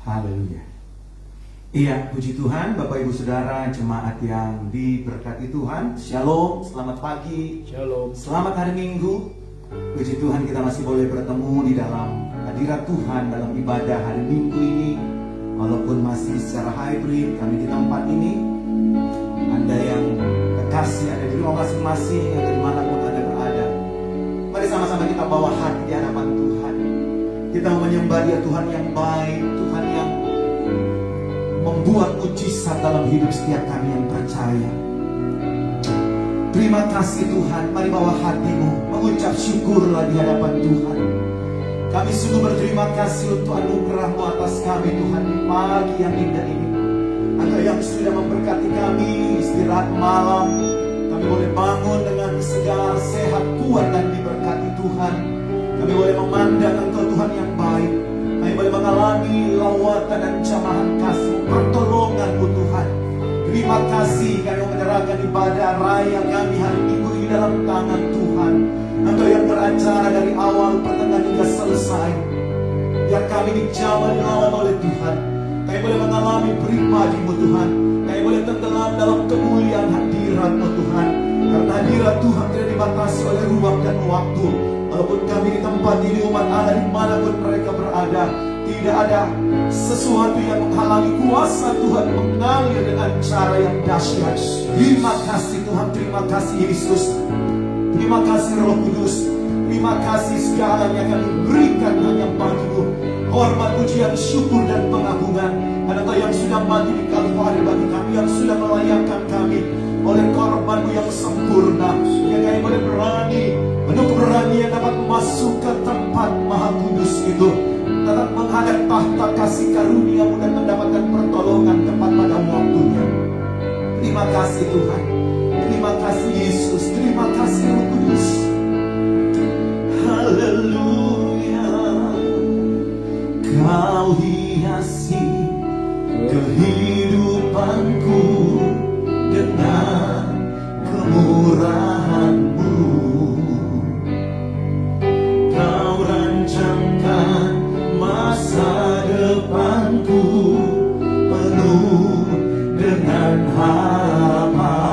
Haleluya. Iya, puji Tuhan, Bapak Ibu Saudara, jemaat yang diberkati Tuhan. Shalom, selamat pagi. Shalom. Selamat hari Minggu. Puji Tuhan, kita masih boleh bertemu di dalam hadirat Tuhan dalam ibadah hari Minggu ini. Walaupun masih secara hybrid, kami di tempat ini. Anda yang kekasih ada di rumah masing-masing atau dimanapun Anda berada, mari sama-sama kita bawa hati di hadapan Tuhan. Kita menyembah Dia, Tuhan yang baik, Tuhan yang membuat mujizat dalam hidup setiap kami yang percaya. Terima kasih Tuhan, mari bawa hatimu, mengucap syukurlah di hadapan Tuhan. Kami sungguh berterima kasih untuk anugerah-Mu atas kami Tuhan di pagi yang indah ini. Engkau yang sudah memberkati kami istirahat malam. Kami boleh bangun dengan segala sehat, kuat dan diberkati Tuhan. Kami boleh memandang Engkau Tuhan yang baik. Kami boleh mengalami lawatan dan jamahan kasih, pertolongan-Mu Tuhan. Terima kasih kami menyerahkan ibadah raya kami hari Minggu ini dalam tangan Tuhan. Engkau yang beracara dari awal pertengahan hingga selesai. Yang kami dijamah oleh Tuhan. Kami boleh mengalami pribadi-Mu Tuhan. Kami boleh tenggelam dalam kemuliaan hadirat-Mu Tuhan. Karena hadirat Tuhan tidak dibatasi oleh ruang dan waktu. Walaupun kami di tempat ini umat Allah dimanapun mereka berada, tidak ada sesuatu yang menghalangi kuasa Tuhan mengalir dengan cara yang dahsyat. Terima kasih Tuhan, terima kasih Yesus. Terima kasih Roh Kudus. Terima kasih segalanya kami berikan hanya bagi-Mu. Hormat, pujian, syukur dan pengagungan. Engkau yang sudah mati di Kalvari bagi kami, yang sudah melayakkan kami oleh korban-Mu yang sempurna. Yang kami boleh berani, penuh berani yang dapat masuk ke tempat Maha Kudus itu, dapat menghadap tahta kasih karunia-Mu dan mendapatkan pertolongan tepat pada waktunya. Terima kasih Tuhan. Terima kasih Yesus. Terima kasih Roh Kudus. Haleluya. Kau hiasi kehidupanku dengan kemurahan-Mu. Kau rancangkan masa depanku penuh dengan harapan.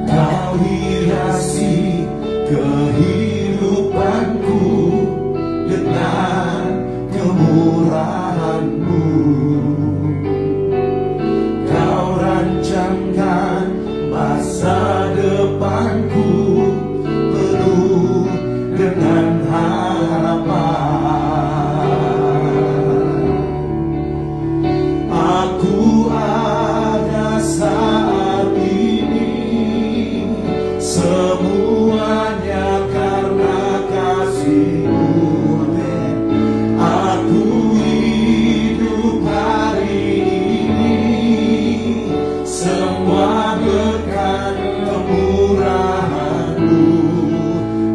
Kau hiasi kehidupanku dengan kemurahan-Mu. Kau rancangkan masa depanku penuh dengan harapan. Aku ada saat ini, semuanya karena kasih-Mu. Aku hidup hari ini, semua berkat kemurahan-Mu.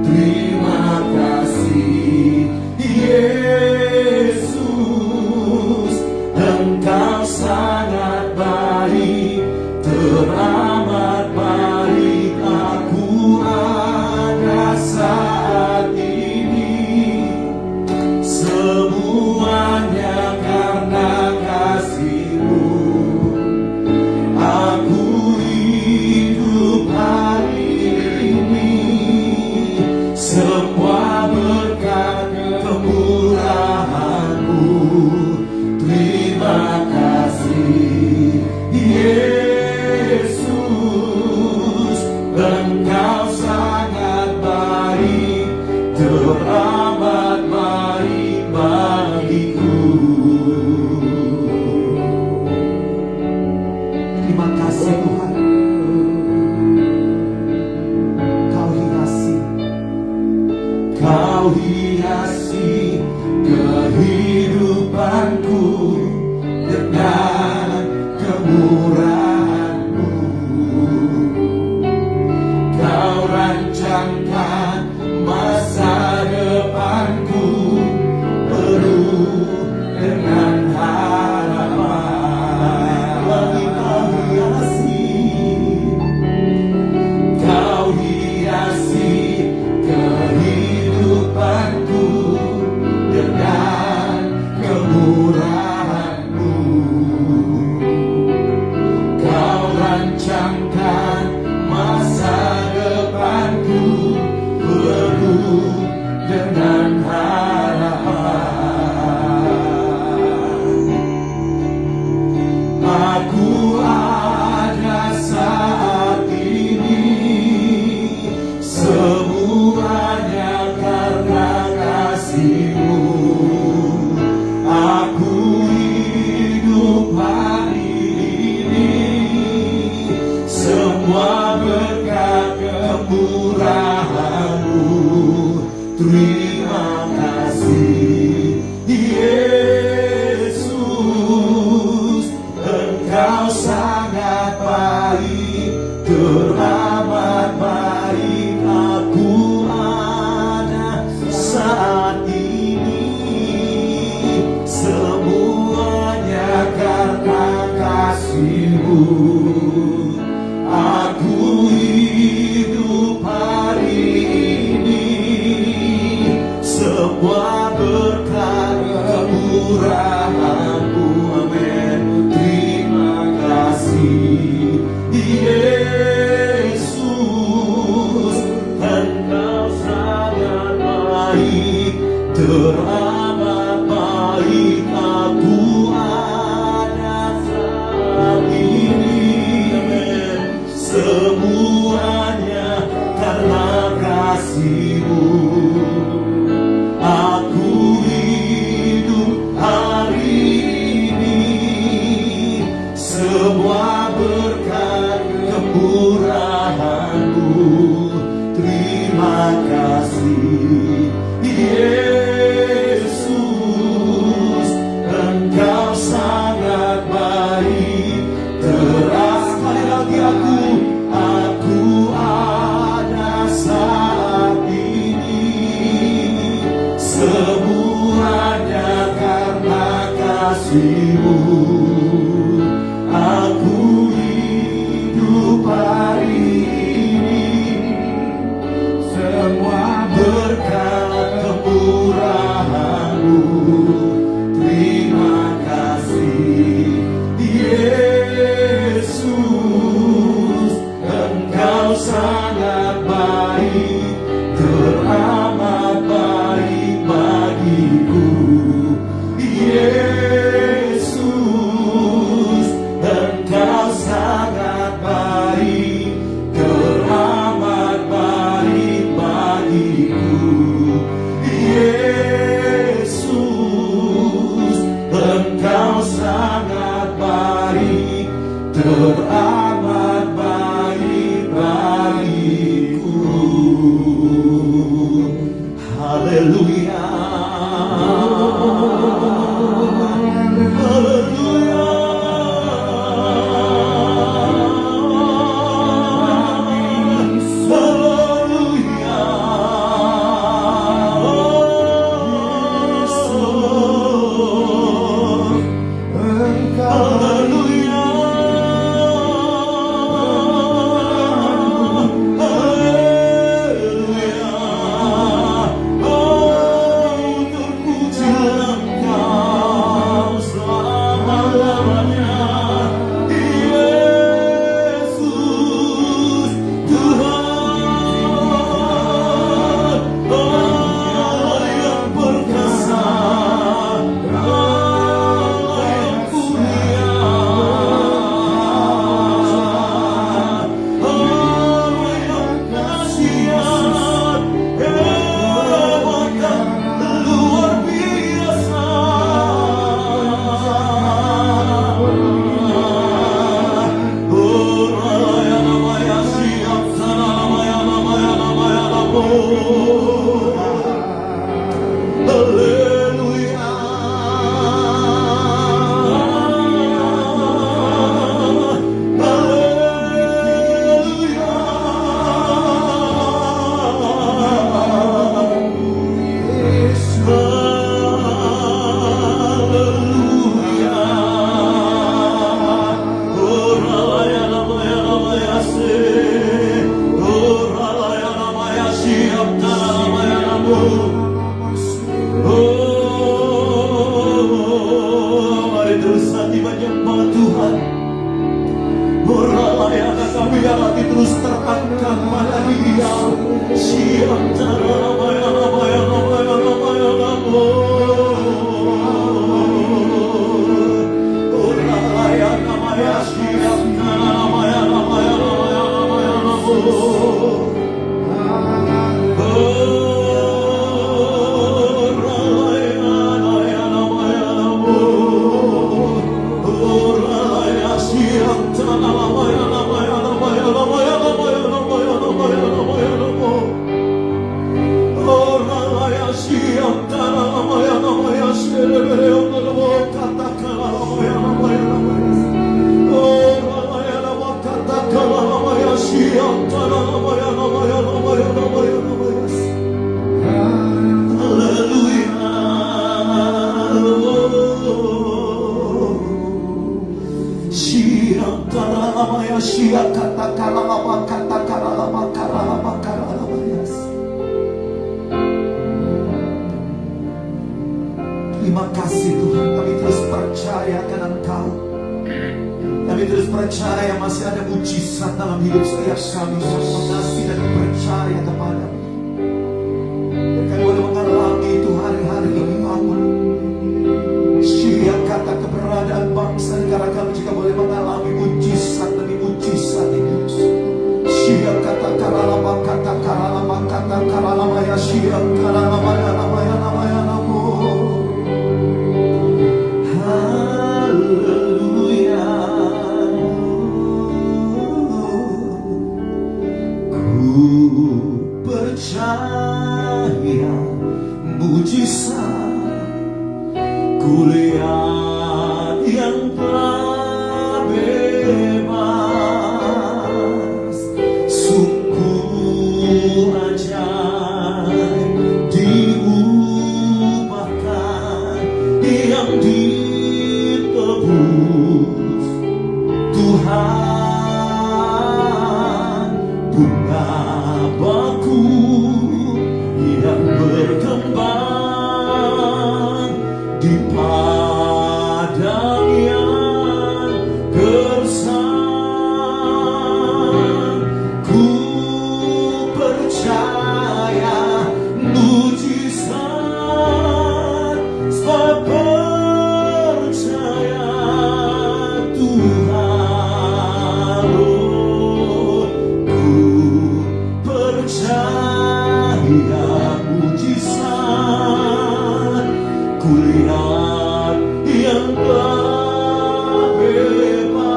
Terima kasih Yesus, Engkau sangat baik, teramat baik. Aku ada saat ini, semuanya karena kasih-Mu. Aku hidup hari ini, semua berkat kemurahan-Mu. Terima kasih Yesus, Engkau sangat baik, teramat baik bagiku. Terima kasih Tuhan. Kau hiasi kehidupanku dengan kemurahan-Mu. Kau rancangkan masa depanku penuh dengan harapan. Lagi kau hiasi kehidupanku terima kasih Yesus, Engkau sangat baik, teramat baik. Aku ada saat ini, semuanya karena kasih-Mu. Aku hidup hari ini, semua berkat kemurahan-Mu. Amin. Terima kasih Yesus, Engkau sangat baik, teramat baik. Aku ada saat ini, amin, semuanya karena kasih-Mu. Aku hidup hari ini, semua berkat kemurahan-Mu. Terima kasih Yesus, Engkau sangat baik, terasa. Sekali lagi aku ada saat ini, semuanya karena kasih-Mu. Aku hidup hari ini, semua berkat kemurahan-Mu. Terima kasih Yesus, Engkau sangat baik, teramat baik bagiku. Yesus, Engkau sangat baik, teramat baik bagiku. Yesus, Engkau sangat baik, teramat baik bagiku. Haleluya. Haleluya. Mari terus hati menyembah Tuhan. Melayani kami yang hati terus terangkat pada Dia. Siap cara ramaya ramaya ramaya ramaya ramaya. Oraya ramaya siap cara ramaya ramaya ramaya ramaya ramaya. kasih Tuhan. Kami terus percaya akan Engkau. Kami terus percaya masih ada mujizat dalam hidup setiap kami. Mengasihi dan percaya kepada-Mu. Dan kami boleh mengalami itu hari-hari ini, Allah. Syiar kata keberadaan bangsa negara kami juga boleh mengalami mujizat demi mujizat ini. Syiar kata karalama ya syiar karalama ya nama ya nama ya namu. Haleluya. Ku percaya mujizat, ku lihat yang telah bebas, sungguh ajaib diubahkan, yang ditebus Tuhan. Bunga baku yang berkembang di padang yang gersang. Ku percaya mujizat, sebab percaya Tuhan. Ku percaya mujizat, ku lihat yang telah bebas,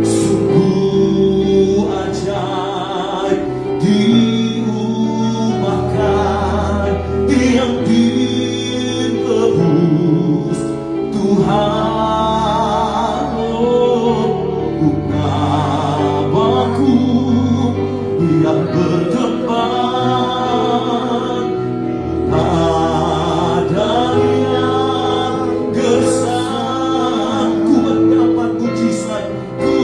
sungguh ajaib diubahkan, yang ditebus Tuhan. Bunga baku yang berkembang, padang yang gersang. Ku mendapat mujizat, ku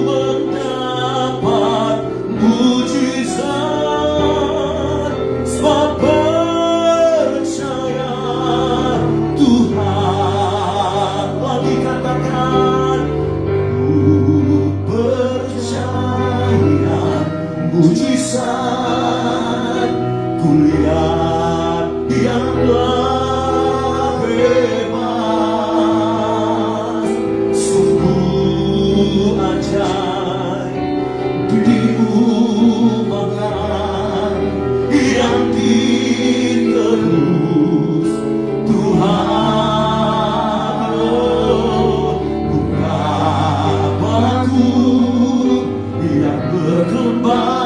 mendapat mujizat, sebab percaya Tuhan. Lagi katakan, ku percaya mujizat, ku lihat yang telah bebas, sungguh ajaib diubahkan, yang ditebus Tuhan. Bunga baku yang berkembang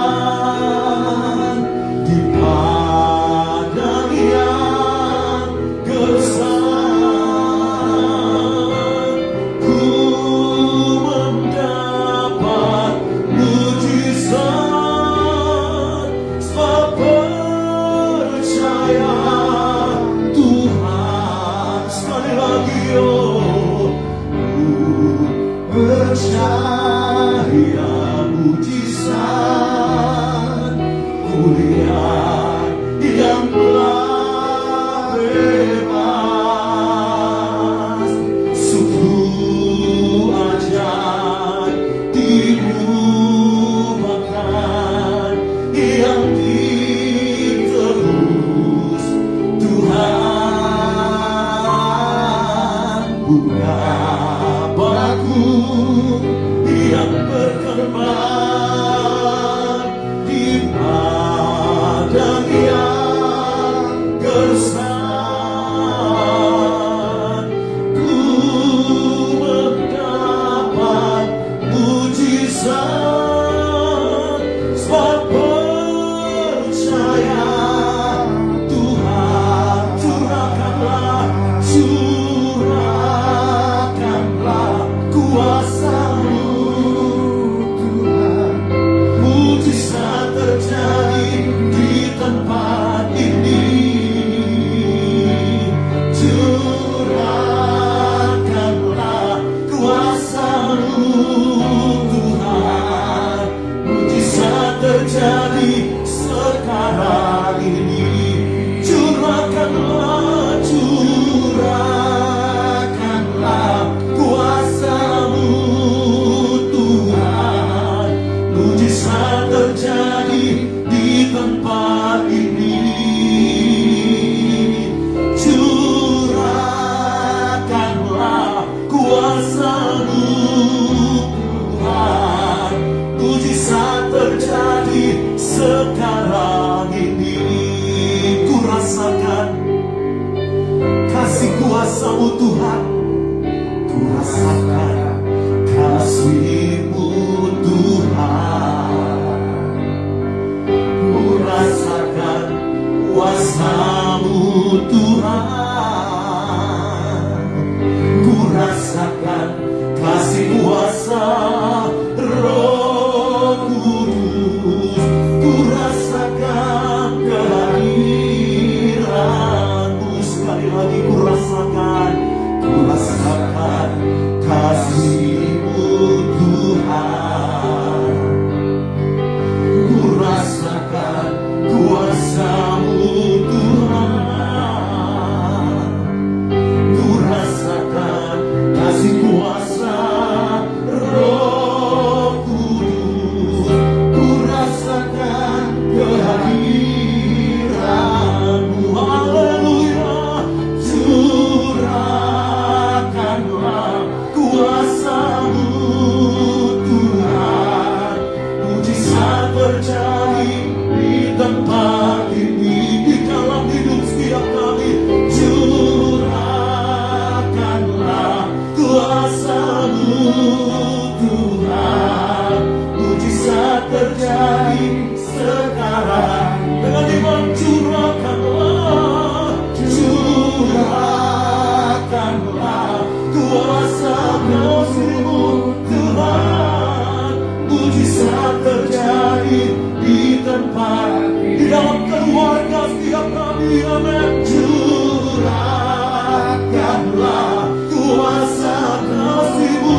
di padang yang gersang. Ku mendapat mujizat, sebab percaya Tuhan. Sekali lagi, oh, ku percaya mujizat, ku lihat yang telah bebas, sungguh ajaib diubahkan, yang ditebus Tuhan. Bunga baku yang berkembang di padang yang gersang. Ku mendapat mujizat, sebab percaya Tuhan. Curahkanlah kuasa-Mu Tuhan. Mujizat terjadi di tempat ini. Curahkanlah kuasa-Mu Tuhan. Mujizat terjadi sekarang ini. Ku rasakan kasih kuasa-Mu Tuhan, ku rasakan kasih-Mu Tuhan, ku rasakan kuasa-Mu Tuhan, ku rasakan kasih kuasa Roh Kudus, ku rasakan kehadiran-Mu. Sekali lagi ku rasakan kasih-Mu Tuhan, ku rasakan kuasa-Mu Tuhan, ku rasakan kasih kuasa Roh Kudus, ku rasakan kehadiran-Mu. Haleluya. Curahkanlah kuasa-Mu Tuhan, mujizat terjadi di tempat ini, di dalam hidup setiap kami. Curahkanlah kuasa-Mu Tuhan, mujizat terjadi sekarang. Dengan iman curahkanlah kuasa kasih-Mu Tuhan, mujizat terjadi di tempat, di dalam keluarga setiap kami. Amin. Curahkanlah kuasa kasih-Mu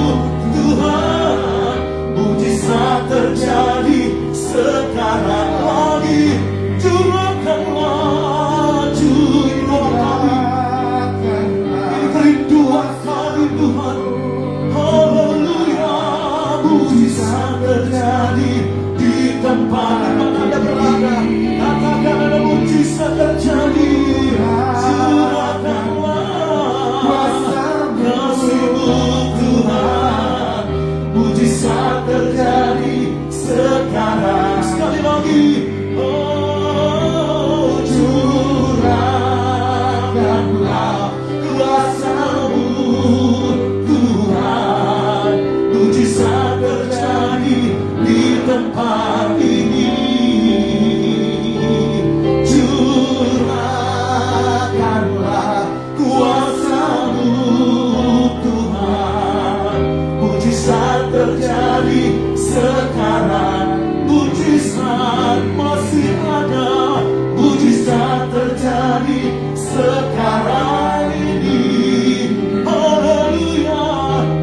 Tuhan, mujizat terjadi sekarang lagi. Curahkanlah jiwa kami, kerinduan kami Tuhan. Haleluya. Mujizat terjadi di tempat Anda berada. Katakan ada mujizat terjadi. Curahkanlah kasih-Mu Tuhan, mujizat terjadi sekarang. Sekali lagi. Oh, curahkanlah kuasa-Mu Tuhan, mujizat terjadi di tempat ini. Curahkanlah kuasa-Mu Tuhan, mujizat terjadi sekarang. Mujizat masih ada, mujizat terjadi sekarang ini. Haleluya.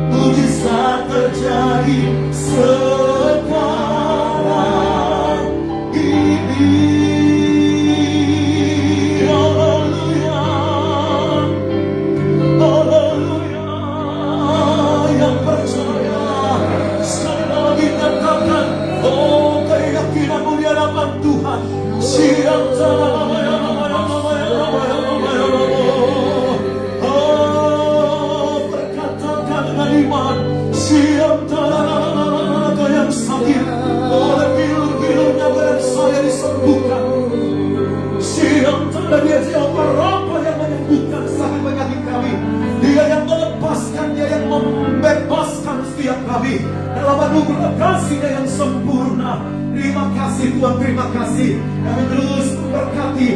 Mujizat terjadi sekarang ini. Haleluya. Haleluya. Yang percaya sekali lagi katakan, oh, keyakinanmu di hadapan Tuhan. Siap berkatakan dengan iman. Siap yang sakit oleh bilur-bilurnya dan saya disembuhkan. Siap dia siapa Rapa yang menyembuhkan sakit penyakit kami. Dia yang melepaskan, dia yang membebaskan setiap kami dalam anugerah kasih-Nya yang sempurna. Terima kasih Tuhan, terima kasih. Kami terus memberkati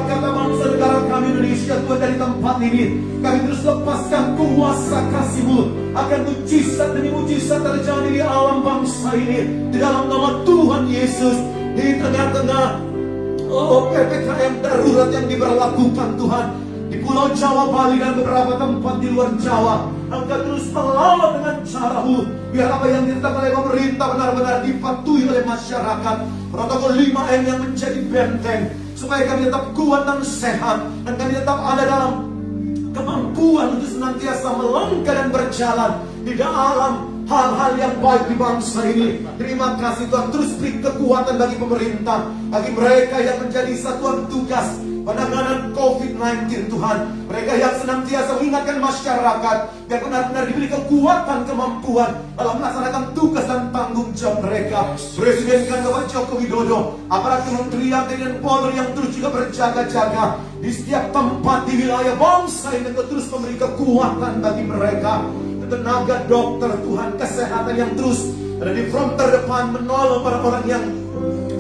kata bangsa negara kami Indonesia Tuhan dari tempat ini. Kami terus lepaskan kuasa kasih-Mu akan mujizat demi mujizat terjadi di alam bangsa ini. Di dalam nama Tuhan Yesus, di tengah-tengah PPKM darurat yang diberlakukan Tuhan di Pulau Jawa, Bali dan beberapa tempat di luar Jawa, Engkau terus melawan dengan cara-Mu. Biar apa yang ditetapkan oleh pemerintah benar-benar dipatuhi oleh masyarakat. Protokol 5M yang menjadi benteng, supaya kami tetap kuat dan sehat, dan kami tetap ada dalam kemampuan untuk senantiasa melangkah dan berjalan di dalam hal-hal yang baik di bangsa ini. Terima kasih Tuhan. Terus beri kekuatan bagi pemerintah, bagi mereka yang menjadi satuan tugas penanganan COVID-19 Tuhan. Mereka yang senantiasa mengingatkan masyarakat biar benar-benar diberi kekuatan, kemampuan dalam melaksanakan tugas dan tanggung jawab mereka. Presiden kan Bapak Joko Widodo, aparat kementerian TNI dan Polri yang terus juga berjaga-jaga di setiap tempat di wilayah bangsa ini, terus memberi kekuatan bagi mereka. Tenaga dokter Tuhan, kesehatan yang terus ada di front terdepan menolong para orang yang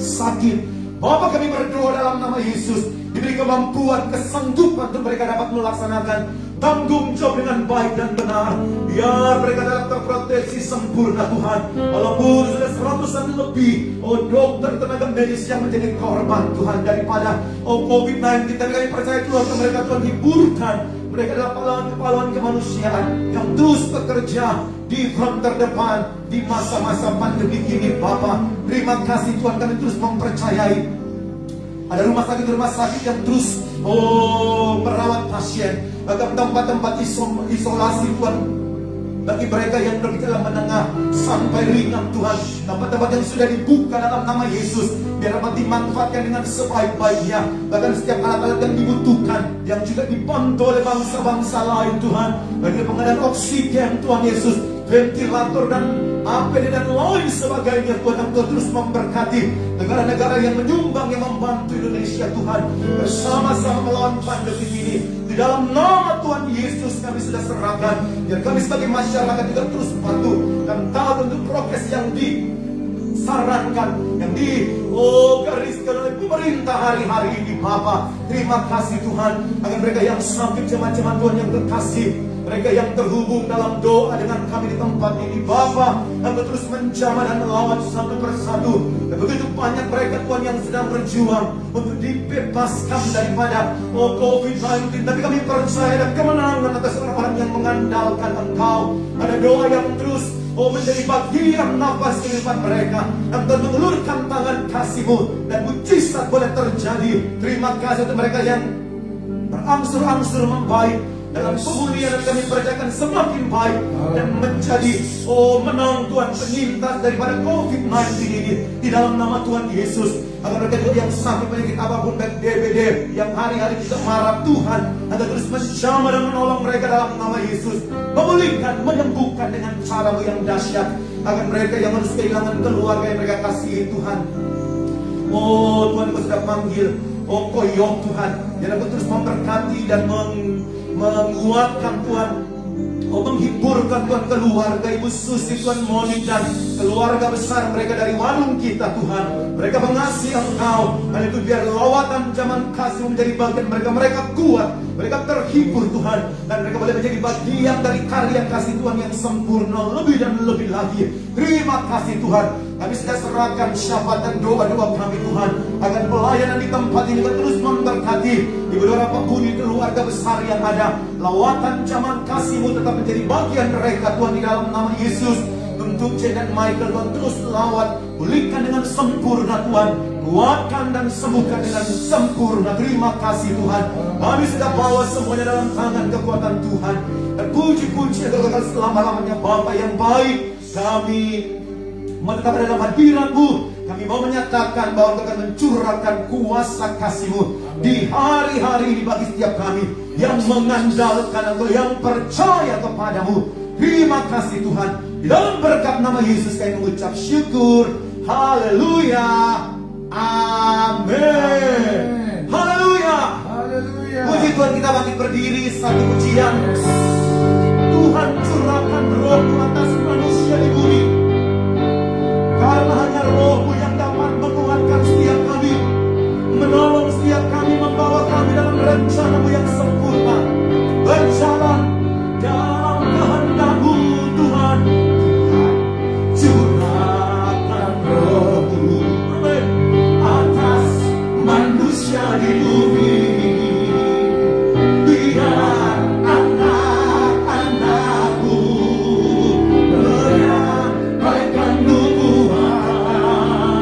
sakit. Bapak, kami berdoa dalam nama Yesus, diberi kemampuan, kesanggupan untuk mereka dapat melaksanakan tanggung jawab dengan baik dan benar. Biar mereka dapat terproteksi sempurna Tuhan. Walaupun sudah 100-an lebih dokter, tenaga medis yang menjadi korban Tuhan daripada COVID-19, tapi kami percaya Tuhan, mereka Tuhan hiburkan. Mereka adalah pahlawan-pahlawan kemanusiaan yang terus bekerja di front terdepan di masa-masa pandemi ini. Bapak, terima kasih Tuhan, kami terus mempercayai ada rumah sakit yang terus merawat pasien, bahkan tempat-tempat isolasi Tuhan bagi mereka yang bergejala menengah sampai ringan Tuhan. Tempat-tempat yang sudah dibuka dalam nama Yesus biar dapat dimanfaatkan dengan sebaik-baiknya. Bahkan setiap alat-alat yang dibutuhkan yang juga dibantu oleh bangsa-bangsa lain Tuhan, bagi pengadaan oksigen Tuhan Yesus, ventilator dan APD dan lain sebagainya Tuhan, yang Tuhan terus memberkati negara-negara yang menyumbang, yang membantu Indonesia Tuhan bersama-sama melawan pandemi ini. Di dalam nama Tuhan Yesus kami sudah serahkan, biar kami sebagai masyarakat juga terus patuh dan taat untuk prokes yang disarankan, yang digariskan oleh pemerintah hari-hari ini. Bapa, terima kasih Tuhan, agar mereka yang sakit, jemaat-jemaat Tuhan yang terkasih, mereka yang terhubung dalam doa dengan kami di tempat ini, Bapa, yang terus menjamah dan melawan satu persatu. Dan begitu banyak mereka Tuhan yang sedang berjuang untuk dibebaskan daripada COVID-19. Tapi kami percaya dan kemenangan atas orang-orang yang mengandalkan Engkau. Ada doa yang terus menjadi bagian nafas kehidupan mereka, yang Tuhan mengulurkan tangan kasih-Mu dan mujizat boleh terjadi. Terima kasih untuk mereka yang berangsur-angsur membaik dalam pemulihan, dan kami percayakan semakin baik dan menjadi menang Tuhan, penyintas daripada COVID-19 ini di dalam nama Tuhan Yesus. Agar mereka juga yang sakit penyakit apapun, baik DBD yang hari-hari juga marah Tuhan, agar terus menjamah dan menolong mereka dalam nama Yesus, memulihkan, menyembuhkan dengan cara-Mu yang dahsyat. Agar mereka yang harus kehilangan keluarga yang mereka kasihi Tuhan, Tuhan Kau sudah panggil Koyok Tuhan, yang dapat terus memberkati dan menguatkan Tuhan, menghiburkan Tuhan keluarga Ibu Susi, Tuhan Moni dan keluarga besar mereka dari warung kita Tuhan. Mereka mengasihi Engkau, dan itu biar lawatan zaman kasih menjadi bagian mereka. Mereka kuat, mereka terhibur Tuhan, dan mereka boleh menjadi bagian dari karya kasih Tuhan yang sempurna lebih dan lebih lagi. Terima kasih Tuhan, kami sudah serahkan syafaat dan doa-doa kami Tuhan, agar pelayanan di tempat ini terus memberkati Ibu Dora Pembuni, keluarga besar yang ada. Lawatan zaman kasih-Mu tetap menjadi bagian mereka Tuhan di dalam nama Yesus. Untuk Jen dan Michael Tuhan terus lawat, pulihkan dengan sempurna Tuhan, kuatkan dan sembuhkan dengan sempurna. Terima kasih Tuhan, kami sudah bawa semuanya dalam tangan kekuatan Tuhan, dan puji-puji yang kekal selama-lamanya. Bapa yang baik, kami menetap dalam hadirat-Mu. Kami mau menyatakan bahwa Engkau akan mencurahkan kuasa kasih-Mu di hari-hari ini bagi setiap kami yang mengandalkan Engkau, yang percaya kepadamu. Terima kasih Tuhan, di dalam berkat nama Yesus kami mengucap syukur. Haleluya, amin. Haleluya, haleluya. Puji Tuhan, kita bangkit berdiri satu pujian. Tuhan curahkan Roh-Mu atas manusia di bumi, karena hanya Roh-Mu yang dapat menguatkan setiap kami, menolong setiap kami, membawa kami dalam rencana-Mu yang sempurna, berjalan dalam kehendak-Mu Tuhan. Curahkan Roh-Mu atas manusia di bumi, biar anak-anak-Mu menyampaikan nubuat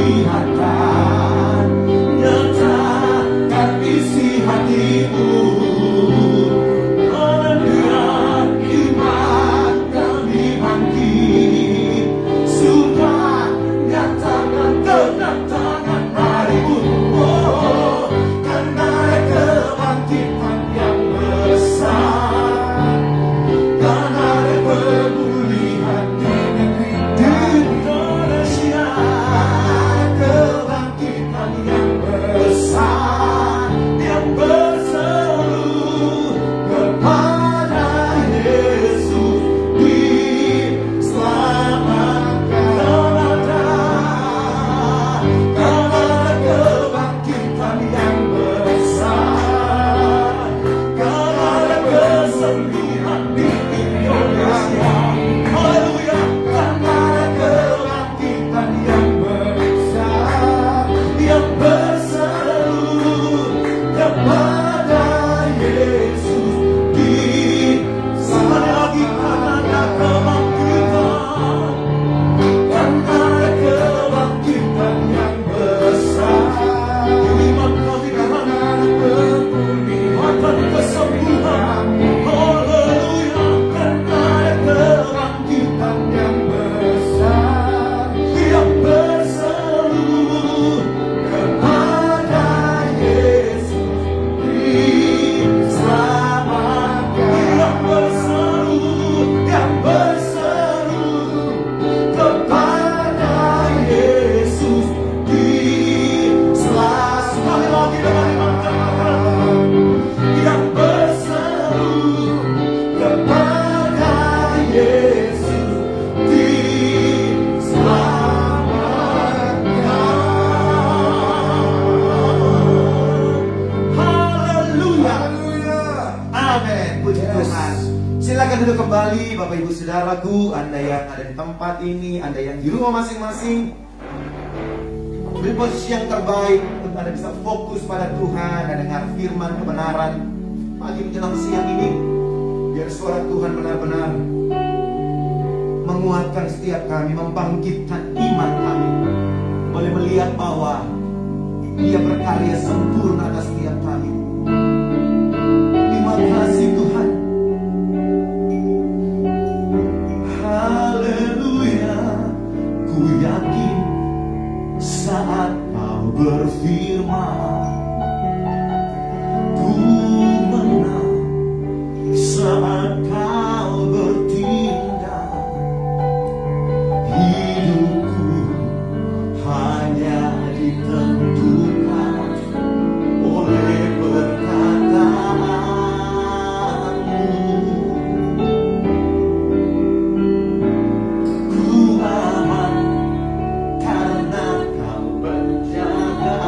perlihatkan, nyatakan isi hatimu. Haleluya, iman kami bangkit, sudah nyatakan kedatangan harimu. Oh, karena ada kebangkitan yang besar, karena ada pemulihan di negeri Indonesia, kebangkitan yang besar yang berseru kepada Yesus diselamatkan. Karena kebangkitan yang besar, karena kesedihan di Indonesia. Haleluya, karena kebangkitan yang besar yang berseru kepada Yesus diselamatkan. Lagi karena kebangkitan, karena kebangkitan yang besar, iman kami karena pemulihan dan kesembuhan. Haleluya, karena kebangkitan yang besar yang berseru kepada Yesus diselamatkan. Yang berseru kepada Yesus diselamatkan. Sekali lagi dengan iman katakan, yang berseru kepada Yesus diselamatkan. Haleluya. Amin. Puji Tuhan. Silakan duduk kembali Bapak Ibu Saudaraku, Anda yang ada di tempat ini, Anda yang di rumah masing-masing. Beri posisi yang terbaik untuk Anda bisa fokus pada Tuhan dan dengar firman kebenaran pagi menjelang siang ini. Biar suara Tuhan benar-benar menguatkan setiap kami, membangkitkan iman kami. Boleh melihat bahwa Dia berkarya sempurna atas setiap kami. Terima kasih Tuhan. Haleluya, ku yakin saat Kau berfirman, ku menang saat Kau bertindak. Hidupku hanya ditentukan oleh perkataanmu. Ku aman karena Kau berjaga.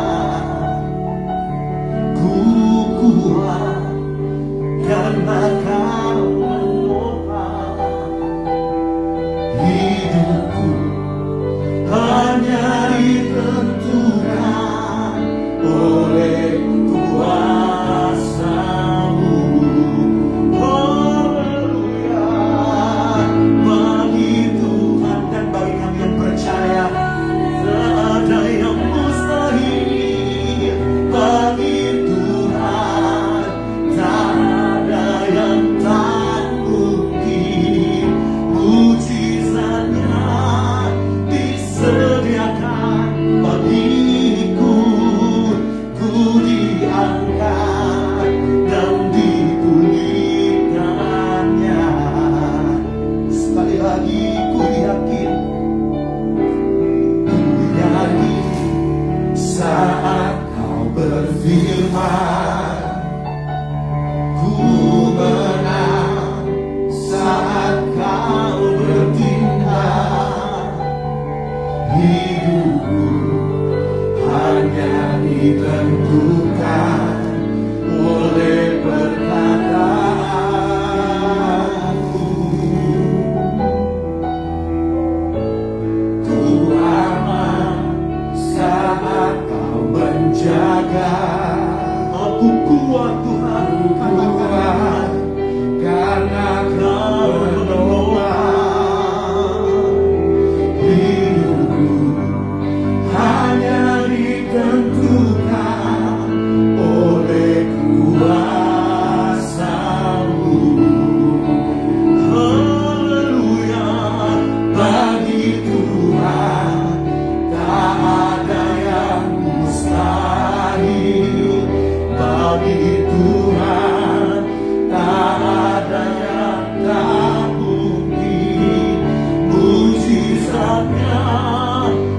mujizatnya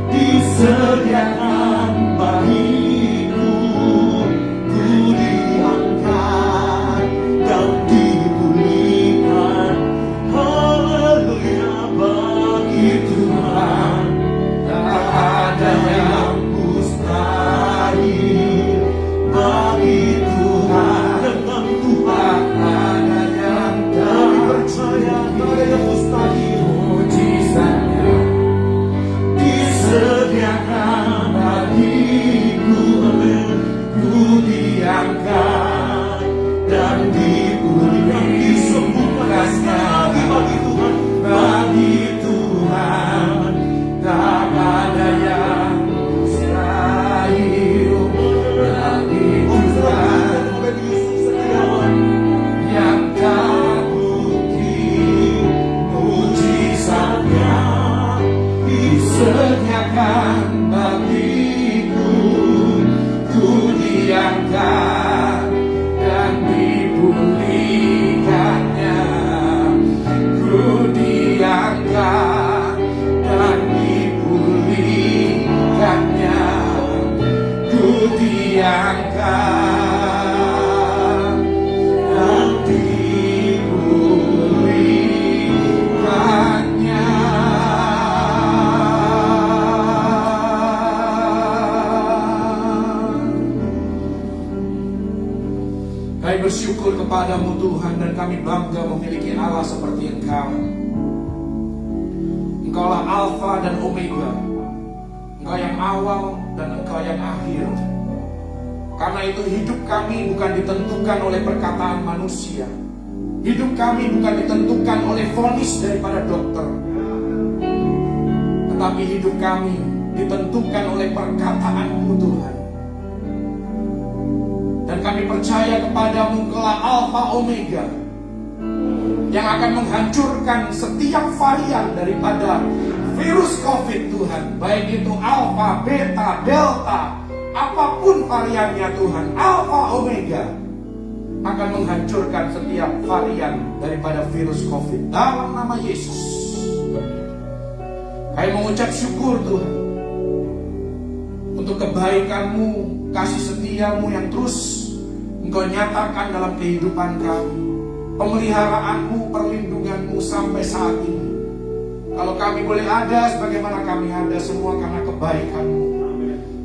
disediakan bagiku. Ku diangkat dan dipulihkan. Haleluya, bagi Tuhan tak ada yang mustahil. Bagi Tuhan, dengan Tuhan ada yang kami percaya, tak ada yang mustahil. Mujizatnya disediakan bagiku. Ku diangkat dan dipulihkan, disembuhkan sekali bagi Tuhan. Bagi Tuhan tak ada yang mustahil. Bagi Tuhan yang terbukti mujizatnya disediakan bagiku. Ku diangkat dan dipulihkannya. Ku diangkat dan dipulihkannya. Ku diangkat dan dipulihkannya. Kami bersyukur kepadamu Tuhan, dan kami bangga memiliki Allah seperti Engkau. Engkaulah Alfa dan Omega. Engkau yang awal dan Engkau yang akhir. Karena itu hidup kami bukan ditentukan oleh perkataan manusia. Hidup kami bukan ditentukan oleh vonis daripada dokter. Tetapi hidup kami ditentukan oleh perkataan-Mu Tuhan. Dan kami percaya kepadamu, Engkaulah Alfa Omega, yang akan menghancurkan setiap varian daripada virus COVID Tuhan. Baik itu Alfa, Beta, Delta, apapun variannya Tuhan, Alfa Omega akan menghancurkan setiap varian daripada virus COVID. Dalam nama Yesus, kami mengucap syukur Tuhan untuk kebaikan-Mu, kasih setia-Mu yang terus Engkau nyatakan dalam kehidupan kami. Pemeliharaan-Mu, perlindungan-Mu sampai saat ini. Kalau kami boleh ada sebagaimana kami ada, semua karena kebaikan-Mu.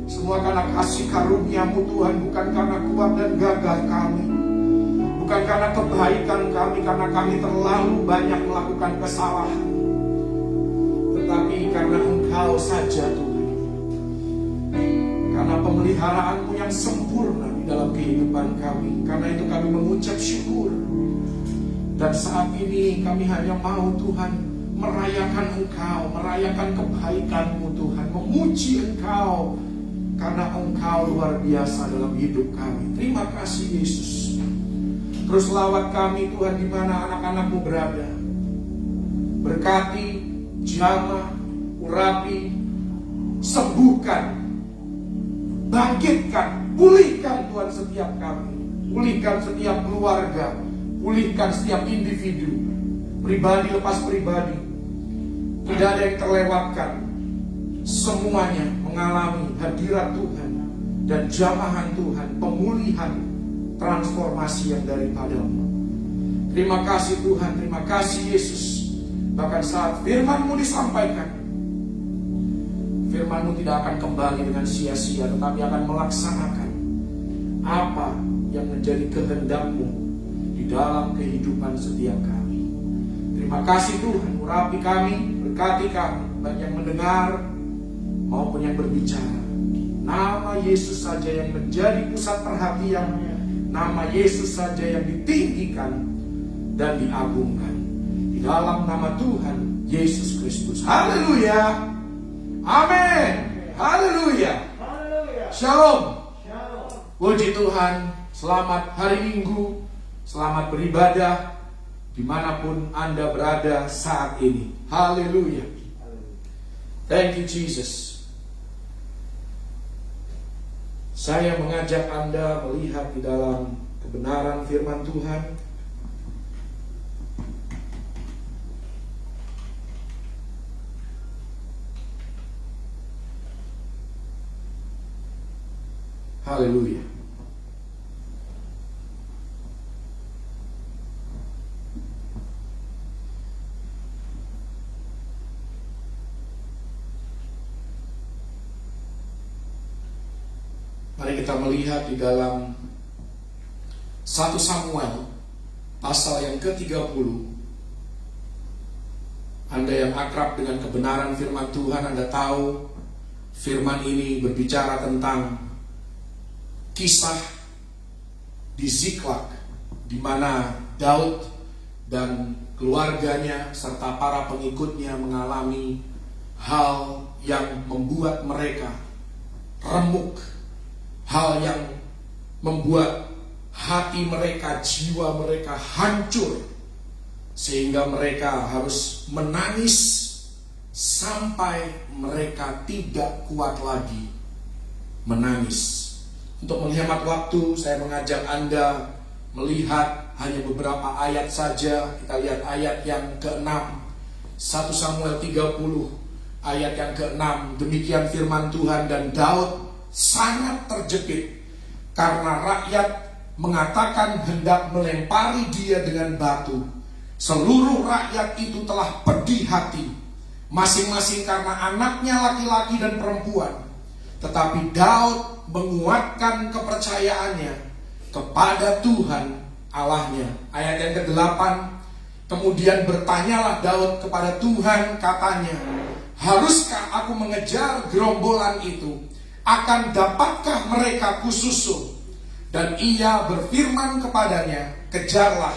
Semua karena kasih karunia-Mu Tuhan, bukan karena kuat dan gagah kami. Bukan karena kebaikan kami, karena kami terlalu banyak melakukan kesalahan. Tetapi karena Engkau saja Tuhan. Karena pemeliharaan-Mu yang sempurna di dalam kehidupan kami. Karena itu kami mengucap syukur. Dan saat ini kami hanya mau Tuhan merayakan Engkau, merayakan kebaikan-Mu Tuhan, memuji Engkau. Karena Engkau luar biasa dalam hidup kami. Terima kasih Yesus. Terus lawat kami Tuhan di mana anak-anak-Mu berada. Berkati, jamah, urapi, sembuhkan, bangkitkan, pulihkan Tuhan setiap kami. Pulihkan setiap keluarga, pulihkan setiap individu, pribadi lepas pribadi. Tidak ada yang terlewatkan. Semuanya mengalami hadirat Tuhan dan jamahan Tuhan, pemulihan, transformasi yang daripada-Mu. Terima kasih Tuhan, terima kasih Yesus. Bahkan saat firman-Mu disampaikan, firman-Mu tidak akan kembali dengan sia-sia, tetapi akan melaksanakan apa yang menjadi kehendak-Mu di dalam kehidupan setiap kami. Terima kasih Tuhan, urapi kami, berkati kami, baik yang mendengar maupun yang berbicara. Nama Yesus saja yang menjadi pusat perhatian. Nama Yesus saja yang ditinggikan dan diagungkan. Di dalam nama Tuhan Yesus Kristus. Haleluya. Amin. Haleluya. Shalom. Puji Tuhan. Selamat hari Minggu. Selamat beribadah dimanapun Anda berada saat ini. Haleluya. Thank you Jesus. Saya mengajak Anda melihat di dalam kebenaran firman Tuhan. Haleluya. Mari kita melihat di dalam 1 Samuel pasal yang ke-30. Anda yang akrab dengan kebenaran firman Tuhan, Anda tahu firman ini berbicara tentang kisah di Ziklag, di mana Daud dan keluarganya serta para pengikutnya mengalami hal yang membuat mereka remuk, hal yang membuat hati mereka, jiwa mereka hancur, sehingga mereka harus menangis sampai mereka tidak kuat lagi menangis. Untuk menghemat waktu, saya mengajak Anda melihat hanya beberapa ayat saja. Kita lihat ayat yang ke-6, 1 Samuel 30 ayat yang ke-6. Demikian firman Tuhan, dan Daud sangat terjepit karena rakyat mengatakan hendak melempari dia dengan batu. Seluruh rakyat itu telah pedih hati, masing-masing karena anaknya laki-laki dan perempuan. Tetapi Daud menguatkan kepercayaannya kepada Tuhan Allahnya. Ayat yang ke-8, kemudian bertanyalah Daud kepada Tuhan, katanya, haruskah aku mengejar gerombolan itu? Akan dapatkah mereka kususul? Dan ia berfirman kepadanya, kejarlah,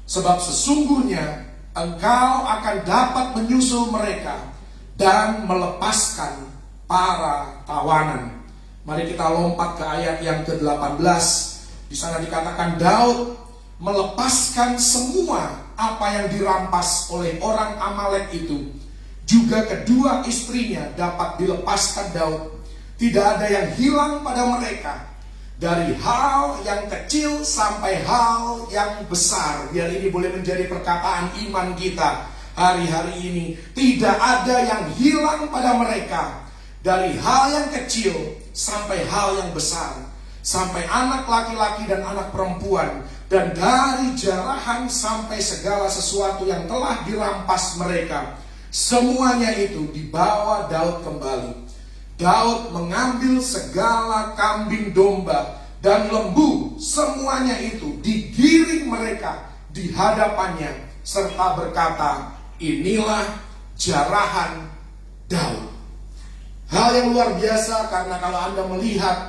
sebab sesungguhnya engkau akan dapat menyusul mereka dan melepaskan para tawanan. Mari kita lompat ke ayat yang ke-18. Di sana dikatakan Daud melepaskan semua apa yang dirampas oleh orang Amalek itu. Juga kedua istrinya dapat dilepaskan Daud. Tidak ada yang hilang pada mereka, dari hal yang kecil sampai hal yang besar. Biar ini boleh menjadi perkataan iman kita hari-hari ini. Tidak ada yang hilang pada mereka, dari hal yang kecil sampai hal yang besar, sampai anak laki-laki dan anak perempuan, dan dari jarahan sampai segala sesuatu yang telah dirampas mereka. Semuanya itu dibawa Daud kembali. Daud mengambil segala kambing domba dan lembu, semuanya itu digiring mereka di hadapannya, serta berkata, inilah jarahan Daud. Hal yang luar biasa, karena kalau Anda melihat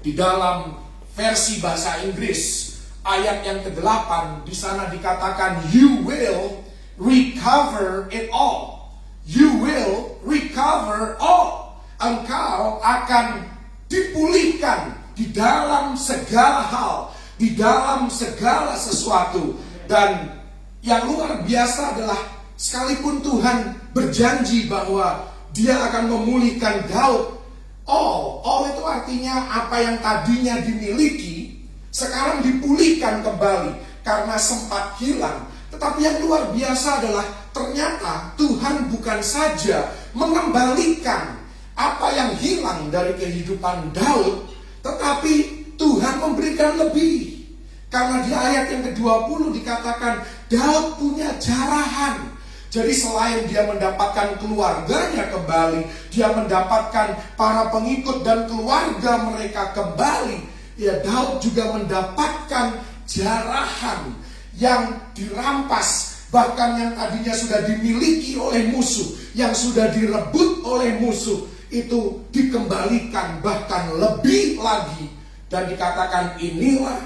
di dalam versi bahasa Inggris ayat yang ke-8, di sana dikatakan you will recover it all. You will recover all. Engkau akan dipulihkan di dalam segala hal, di dalam segala sesuatu. Dan yang luar biasa adalah sekalipun Tuhan berjanji bahwa Dia akan memulihkan Daud, all itu artinya apa yang tadinya dimiliki sekarang dipulihkan kembali karena sempat hilang. Tetapi yang luar biasa adalah ternyata Tuhan bukan saja mengembalikan apa yang hilang dari kehidupan Daud, tetapi Tuhan memberikan lebih. Karena di ayat yang ke-20 dikatakan Daud punya jarahan. Jadi selain dia mendapatkan keluarganya kembali, dia mendapatkan para pengikut dan keluarga mereka kembali, ya Daud juga mendapatkan jarahan yang dirampas, bahkan yang tadinya sudah dimiliki oleh musuh, yang sudah direbut oleh musuh, itu dikembalikan bahkan lebih lagi. Dan dikatakan inilah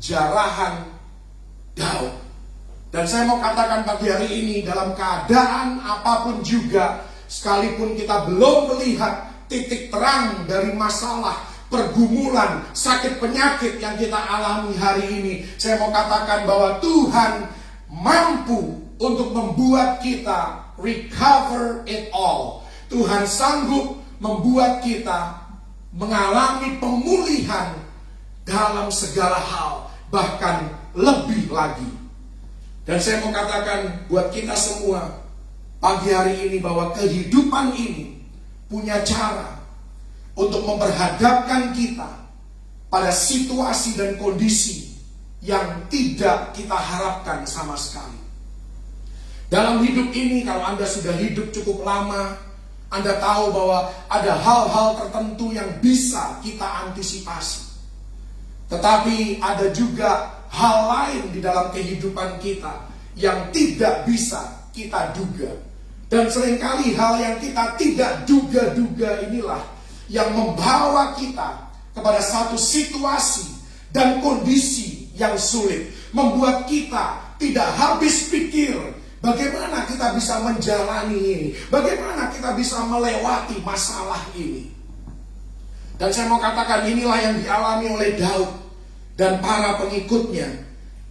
jarahan Daud. Dan saya mau katakan pagi hari ini, dalam keadaan apapun juga, sekalipun kita belum melihat titik terang dari masalah, pergumulan, sakit penyakit yang kita alami hari ini, saya mau katakan bahwa Tuhan mampu untuk membuat kita recover it all. Tuhan sanggup membuat kita mengalami pemulihan dalam segala hal, bahkan lebih lagi. Dan saya mau katakan buat kita semua pagi hari ini bahwa kehidupan ini punya cara untuk memperhadapkan kita pada situasi dan kondisi yang tidak kita harapkan sama sekali. Dalam hidup ini, kalau Anda sudah hidup cukup lama, Anda tahu bahwa ada hal-hal tertentu yang bisa kita antisipasi. Tetapi ada juga hal lain di dalam kehidupan kita yang tidak bisa kita duga. Dan seringkali hal yang kita tidak duga-duga inilah yang membawa kita kepada satu situasi dan kondisi yang sulit. Membuat kita tidak habis pikir bagaimana kita bisa menjalani ini, bagaimana kita bisa melewati masalah ini. Dan saya mau katakan, inilah yang dialami oleh Daud dan para pengikutnya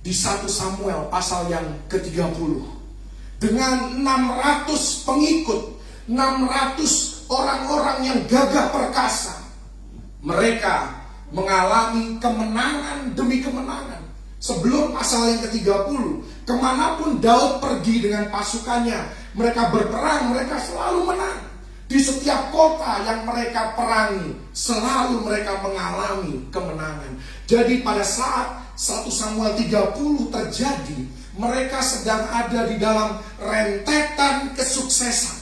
di 1 Samuel pasal yang ke-30. Dengan 600 pengikut, 600 orang-orang yang gagah perkasa, mereka mengalami kemenangan demi kemenangan. Sebelum pasal yang ke-30, kemanapun Daud pergi dengan pasukannya, mereka berperang, mereka selalu menang. Di setiap kota yang mereka perangi, selalu mereka mengalami kemenangan. Jadi pada saat 1 Samuel 30 terjadi, mereka sedang ada di dalam rentetan kesuksesan,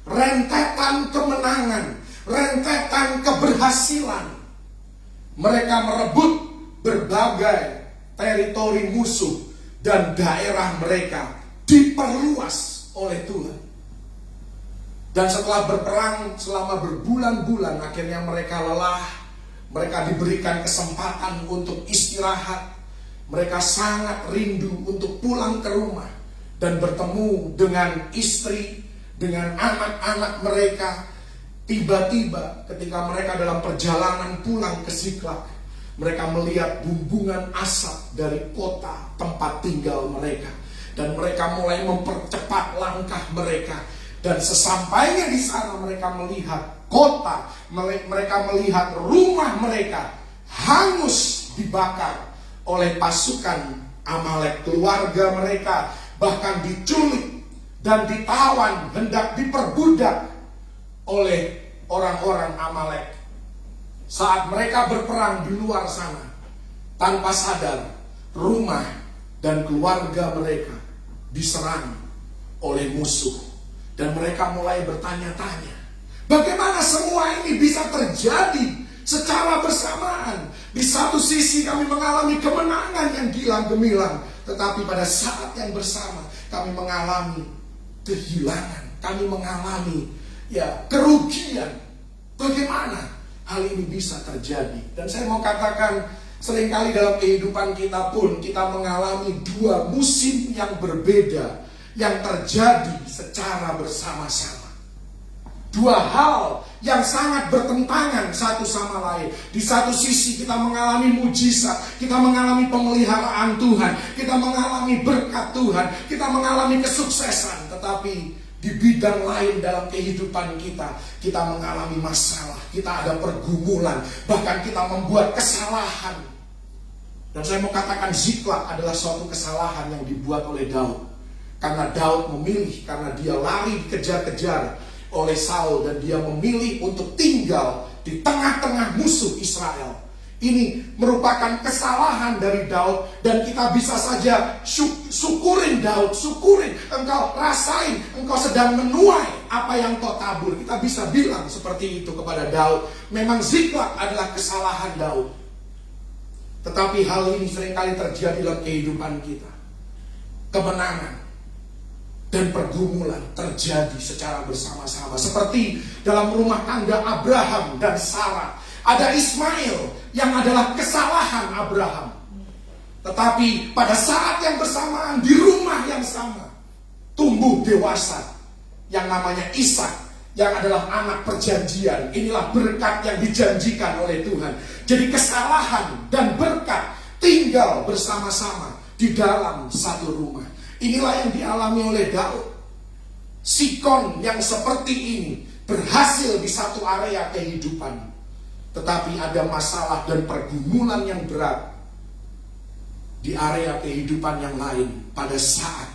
rentetan kemenangan, rentetan keberhasilan. Mereka merebut berbagai teritori musuh dan daerah mereka diperluas oleh Tuhan. Dan setelah berperang selama berbulan-bulan, akhirnya mereka lelah. Mereka diberikan kesempatan untuk istirahat. Mereka sangat rindu untuk pulang ke rumah dan bertemu dengan istri, dengan anak-anak mereka. Tiba-tiba ketika mereka dalam perjalanan pulang ke Ziklag, mereka melihat bumbungan asap dari kota tempat tinggal mereka. Dan mereka mulai mempercepat langkah mereka. Dan sesampainya di sana mereka melihat kota, mereka melihat rumah mereka hangus dibakar oleh pasukan Amalek. Keluarga mereka bahkan diculik dan ditawan, hendak diperbudak oleh orang-orang Amalek. Saat mereka berperang di luar sana, tanpa sadar, rumah dan keluarga mereka diserang oleh musuh. Dan mereka mulai bertanya-tanya, bagaimana semua ini bisa terjadi secara bersamaan? Di satu sisi kami mengalami kemenangan yang gilang gemilang, tetapi pada saat yang bersama kami mengalami kehilangan, kami mengalami kerugian. Bagaimana hal ini bisa terjadi? Dan saya mau katakan, seringkali dalam kehidupan kita pun kita mengalami dua musim yang berbeda yang terjadi secara bersama-sama. Dua hal yang sangat bertentangan satu sama lain. Di satu sisi kita mengalami mujizat, kita mengalami pemeliharaan Tuhan, kita mengalami berkat Tuhan, kita mengalami kesuksesan. Tetapi di bidang lain dalam kehidupan kita, kita mengalami masalah, kita ada pergumulan, bahkan kita membuat kesalahan. Dan saya mau katakan, Ziklag adalah suatu kesalahan yang dibuat oleh Daud. Karena Daud memilih, karena dia lari dikejar-kejar oleh Saul, dan dia memilih untuk tinggal di tengah-tengah musuh Israel. Ini merupakan kesalahan dari Daud, dan kita bisa saja syukurin Daud, syukurin, engkau rasain, engkau sedang menuai apa yang kau tabur. Kita bisa bilang seperti itu kepada Daud. Memang Ziklag adalah kesalahan Daud. Tetapi hal ini seringkali terjadi dalam kehidupan kita. Kemenangan dan pergumulan terjadi secara bersama-sama. Seperti dalam rumah tangga Abraham dan Sarah. Ada Ismail yang adalah kesalahan Abraham. Tetapi pada saat yang bersamaan, di rumah yang sama, tumbuh dewasa yang namanya Ishak, yang adalah anak perjanjian. Inilah berkat yang dijanjikan oleh Tuhan. Jadi kesalahan dan berkat tinggal bersama-sama di dalam satu rumah. Inilah yang dialami oleh Daud. Sikon yang seperti ini berhasil di satu area kehidupan, tetapi ada masalah dan pergumulan yang berat di area kehidupan yang lain pada saat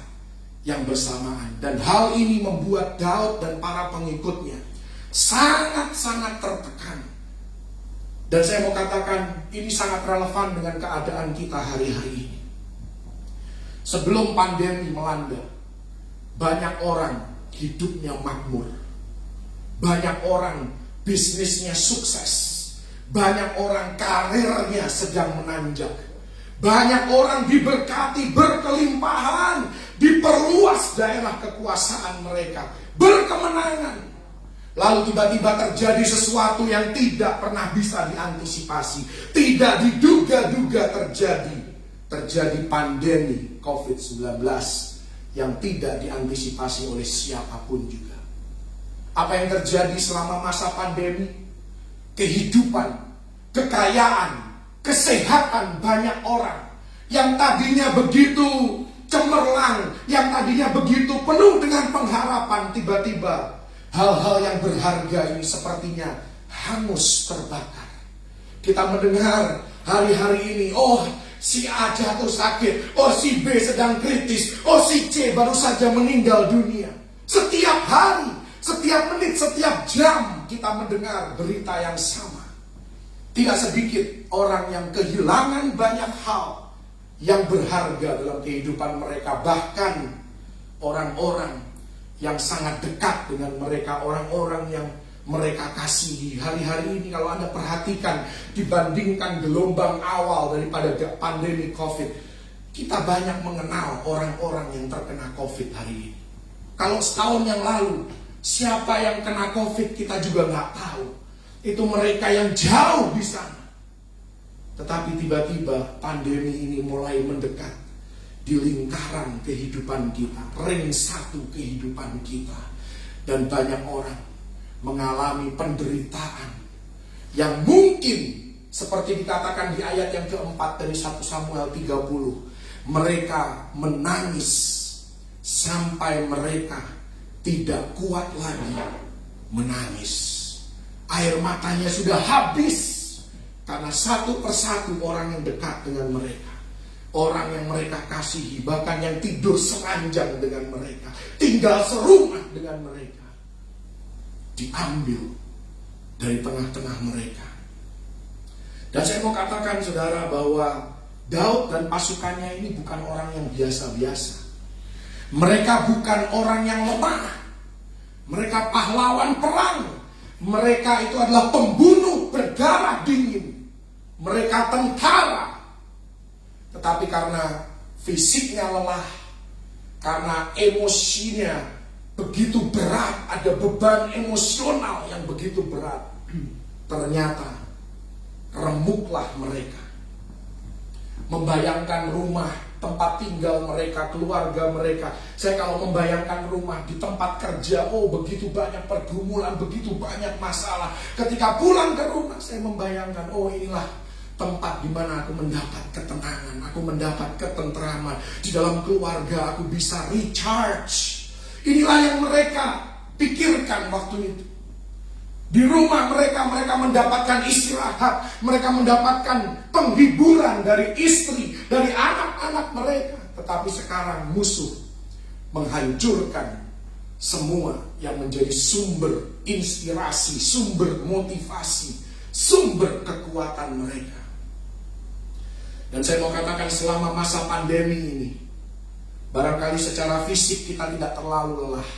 yang bersamaan. Dan hal ini membuat Daud dan para pengikutnya sangat-sangat tertekan. Dan saya mau katakan, ini sangat relevan dengan keadaan kita hari-hari ini. Sebelum pandemi melanda, banyak orang hidupnya makmur. Banyak orang bisnisnya sukses. Banyak orang karirnya sedang menanjak. Banyak orang diberkati berkelimpahan, diperluas daerah kekuasaan mereka, berkemenangan. Lalu tiba-tiba terjadi sesuatu yang tidak pernah bisa diantisipasi, tidak diduga-duga terjadi. Terjadi pandemi COVID-19 yang tidak diantisipasi oleh siapapun juga. Apa yang terjadi selama masa pandemi? Kehidupan, kekayaan, kesehatan banyak orang yang tadinya begitu cemerlang, yang tadinya begitu penuh dengan pengharapan, tiba-tiba hal-hal yang berharga ini sepertinya hangus terbakar. Kita mendengar hari-hari ini, oh si A jatuh sakit, oh si B sedang kritis, oh si C baru saja meninggal dunia. Setiap hari, setiap menit, setiap jam kita mendengar berita yang sama. Tidak sedikit orang yang kehilangan banyak hal yang berharga dalam kehidupan mereka. Bahkan orang-orang yang sangat dekat dengan mereka, orang-orang yang mereka kasihi. Hari-hari ini kalau Anda perhatikan, dibandingkan gelombang awal daripada pandemi COVID, kita banyak mengenal orang-orang yang terkena COVID hari ini. Kalau setahun yang lalu, siapa yang kena COVID kita juga nggak tahu. Itu mereka yang jauh di sana. Tetapi tiba-tiba pandemi ini mulai mendekat di lingkaran kehidupan kita, ring satu kehidupan kita. Dan banyak orang mengalami penderitaan yang mungkin seperti dikatakan di ayat yang keempat dari 1 Samuel 30. Mereka menangis sampai mereka tidak kuat lagi menangis. Air matanya sudah habis karena satu persatu orang yang dekat dengan mereka, orang yang mereka kasihi, bahkan yang tidur seranjang dengan mereka, tinggal serumah dengan mereka, diambil dari tengah-tengah mereka. Dan saya mau katakan saudara bahwa Daud dan pasukannya ini bukan orang yang biasa-biasa. Mereka bukan orang yang lemah. Mereka pahlawan perang. Mereka itu adalah pembunuh berdarah dingin. Mereka tentara. Tetapi karena fisiknya lelah, karena emosinya begitu berat, ada beban emosional yang begitu berat, ternyata remuklah mereka. Membayangkan rumah, tempat tinggal mereka, keluarga mereka. Saya kalau membayangkan rumah di tempat kerja, oh begitu banyak pergumulan, begitu banyak masalah. Ketika pulang ke rumah, saya membayangkan, oh inilah tempat di mana aku mendapat ketenangan, aku mendapat ketentraman. Di dalam keluarga aku bisa recharge. Inilah yang mereka pikirkan waktu itu. Di rumah mereka mendapatkan istirahat, mereka mendapatkan penghiburan dari istri, dari anak-anak mereka. Tetapi sekarang musuh menghancurkan semua yang menjadi sumber inspirasi, sumber motivasi, sumber kekuatan mereka. Dan saya mau katakan selama masa pandemi ini, barangkali secara fisik kita tidak terlalu lelah,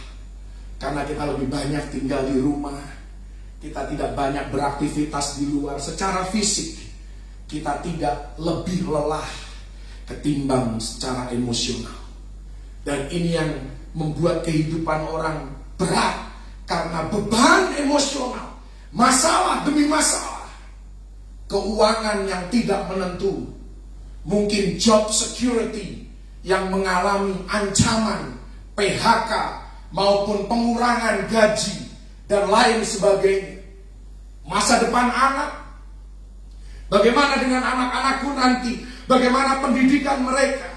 karena kita lebih banyak tinggal di rumah, kita tidak banyak beraktivitas di luar. Secara fisik kita tidak lebih lelah ketimbang secara emosional. Dan ini yang membuat kehidupan orang berat, karena beban emosional, masalah demi masalah, keuangan yang tidak menentu, mungkin job security yang mengalami ancaman PHK maupun pengurangan gaji dan lain sebagainya. Masa depan anak, bagaimana dengan anak-anakku nanti, bagaimana pendidikan mereka,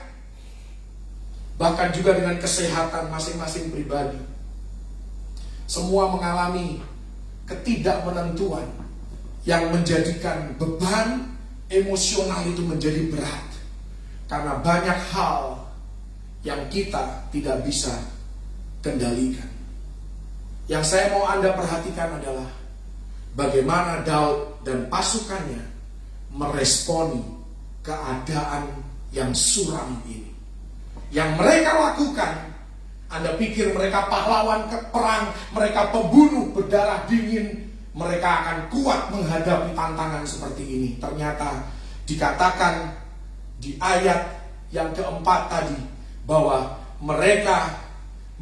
bahkan juga dengan kesehatan masing-masing pribadi. Semua mengalami ketidakmenentuan yang menjadikan beban emosional itu menjadi berat, karena banyak hal yang kita tidak bisa kendalikan. Yang saya mau Anda perhatikan adalah bagaimana Daud dan pasukannya meresponi keadaan yang suram ini. Yang mereka lakukan, Anda pikir mereka pahlawan perang, mereka pembunuh berdarah dingin, mereka akan kuat menghadapi tantangan seperti ini. Ternyata dikatakan di ayat yang keempat tadi, bahwa mereka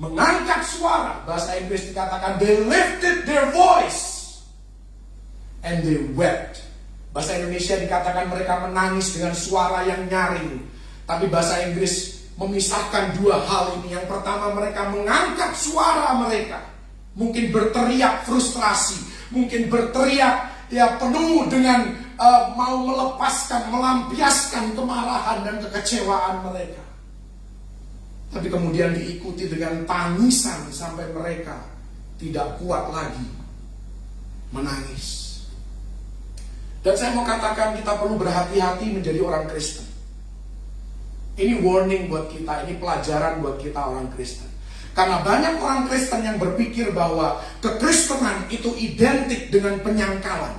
mengangkat suara. Bahasa Inggris dikatakan they lifted their voice and they wept. Bahasa Indonesia dikatakan mereka menangis dengan suara yang nyaring. Tapi bahasa Inggris memisahkan dua hal ini. Yang pertama, mereka mengangkat suara mereka, mungkin berteriak frustrasi, mungkin berteriak penuh dengan mau melepaskan, melampiaskan kemarahan dan kekecewaan mereka. Tapi kemudian diikuti dengan tangisan sampai mereka tidak kuat lagi menangis. Dan saya mau katakan, kita perlu berhati-hati menjadi orang Kristen. Ini warning buat kita, ini pelajaran buat kita orang Kristen. Karena banyak orang Kristen yang berpikir bahwa kekristenan itu identik dengan penyangkalan.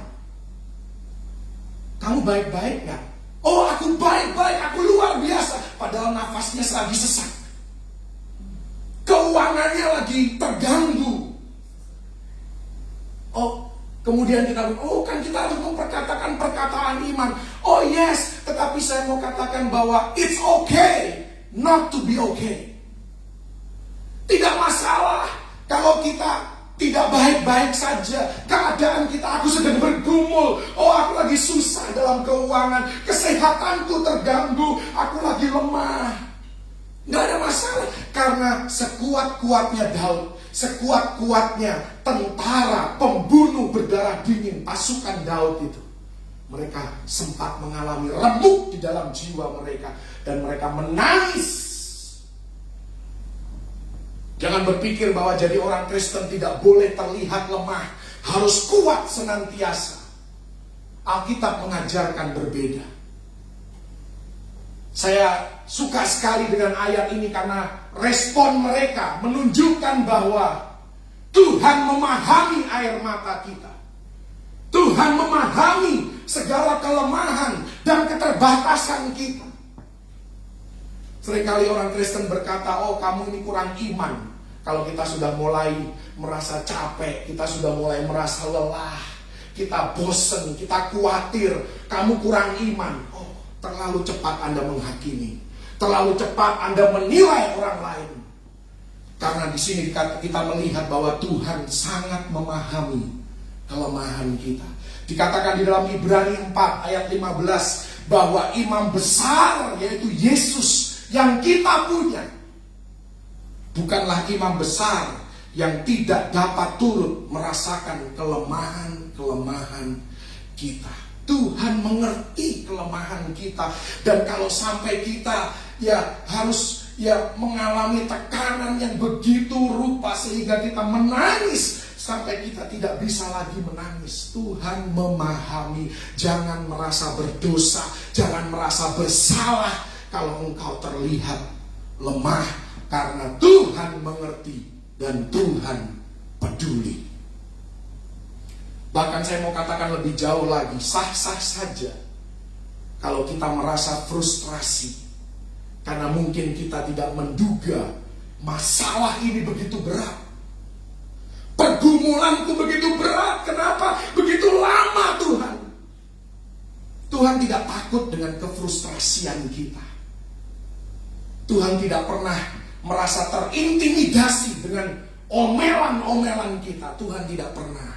Kamu baik-baik gak? Oh, aku baik-baik, aku luar biasa. Padahal nafasnya lagi sesak, keuangannya lagi terganggu. Oh, kemudian kita kan kita harus memperkatakan perkataan iman. Oh yes, tetapi saya mau katakan bahwa it's okay not to be okay. Tidak masalah kalau kita tidak baik-baik saja. Keadaan kita, aku sedang bergumul. Oh, aku lagi susah dalam keuangan, kesehatanku terganggu, aku lagi lemah. Nggak ada masalah. Karena sekuat-kuatnya Daud, sekuat-kuatnya tentara pembunuh berdarah dingin, pasukan Daud itu, mereka sempat mengalami remuk di dalam jiwa mereka, dan mereka menangis. Jangan berpikir bahwa jadi orang Kristen tidak boleh terlihat lemah, harus kuat senantiasa. Alkitab mengajarkan berbeda. Saya suka sekali dengan ayat ini karena respon mereka menunjukkan bahwa Tuhan memahami air mata kita. Tuhan memahami segala kelemahan dan keterbatasan kita. Seringkali orang Kristen berkata, oh kamu ini kurang iman. Kalau kita sudah mulai merasa capek, kita sudah mulai merasa lelah, kita bosen, kita khawatir, kamu kurang iman. Oh, terlalu cepat Anda menghakimi, terlalu cepat Anda menilai orang lain. Karena di sini kita melihat bahwa Tuhan sangat memahami kelemahan kita. Dikatakan di dalam Ibrani 4 ayat 15 bahwa imam besar yaitu Yesus yang kita punya bukanlah imam besar yang tidak dapat turut merasakan kelemahan-kelemahan kita. Tuhan mengerti kelemahan kita, dan kalau sampai kita harus mengalami tekanan yang begitu rupa sehingga kita menangis sampai kita tidak bisa lagi menangis, Tuhan memahami. Jangan merasa berdosa, jangan merasa bersalah kalau engkau terlihat lemah, karena Tuhan mengerti dan Tuhan peduli. Bahkan saya mau katakan lebih jauh lagi, sah-sah saja kalau kita merasa frustrasi karena mungkin kita tidak menduga masalah ini begitu berat. Pergumulanku begitu berat, kenapa begitu lama Tuhan? Tuhan tidak takut dengan kefrustrasian kita. Tuhan tidak pernah merasa terintimidasi dengan omelan-omelan kita. Tuhan tidak pernah.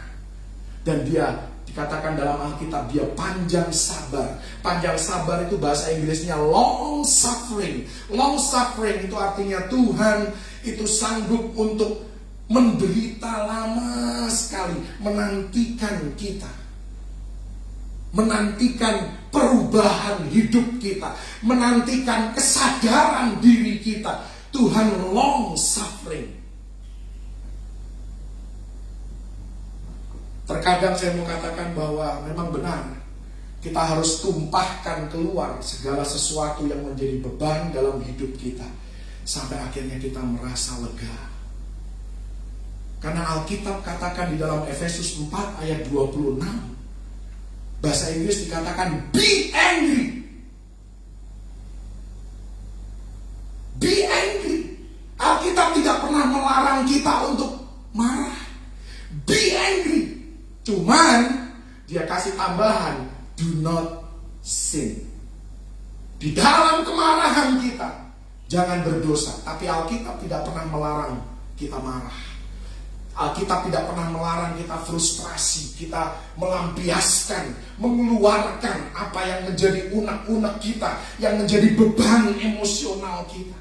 Dan dia dikatakan dalam Alkitab, dia panjang sabar. Panjang sabar itu bahasa Inggrisnya long suffering. Long suffering itu artinya Tuhan itu sanggup untuk menderita lama sekali, menantikan kita, menantikan perubahan hidup kita, menantikan kesadaran diri kita. Tuhan long suffering. Terkadang saya mau katakan bahwa memang benar, kita harus tumpahkan keluar segala sesuatu yang menjadi beban dalam hidup kita, sampai akhirnya kita merasa lega. Karena Alkitab katakan di dalam Efesus 4 ayat 26, bahasa Inggris dikatakan be angry. Be angry. Alkitab tidak pernah melarang kita untuk marah. Be angry. Cuman dia kasih tambahan, do not sin. Di dalam kemarahan kita jangan berdosa. Tapi Alkitab tidak pernah melarang kita marah. Alkitab tidak pernah melarang kita frustrasi, kita melampiaskan, mengeluarkan apa yang menjadi unek-unek kita, yang menjadi beban emosional kita.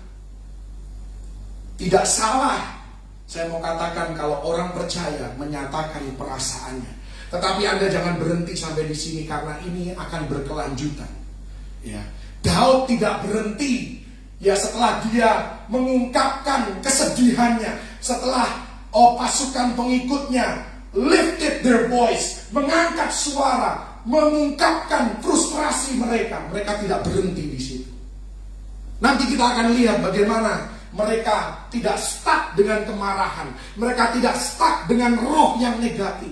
Tidak salah, saya mau katakan kalau orang percaya menyatakan perasaannya. Tetapi Anda jangan berhenti sampai di sini karena ini akan berkelanjutan. Ya, Daud tidak berhenti. Ya, setelah dia mengungkapkan kesedihannya, setelah pasukan pengikutnya lifted their voice, mengangkat suara, mengungkapkan frustrasi mereka tidak berhenti di situ. Nanti kita akan lihat bagaimana mereka tidak stuck dengan kemarahan. Mereka tidak stuck dengan roh yang negatif.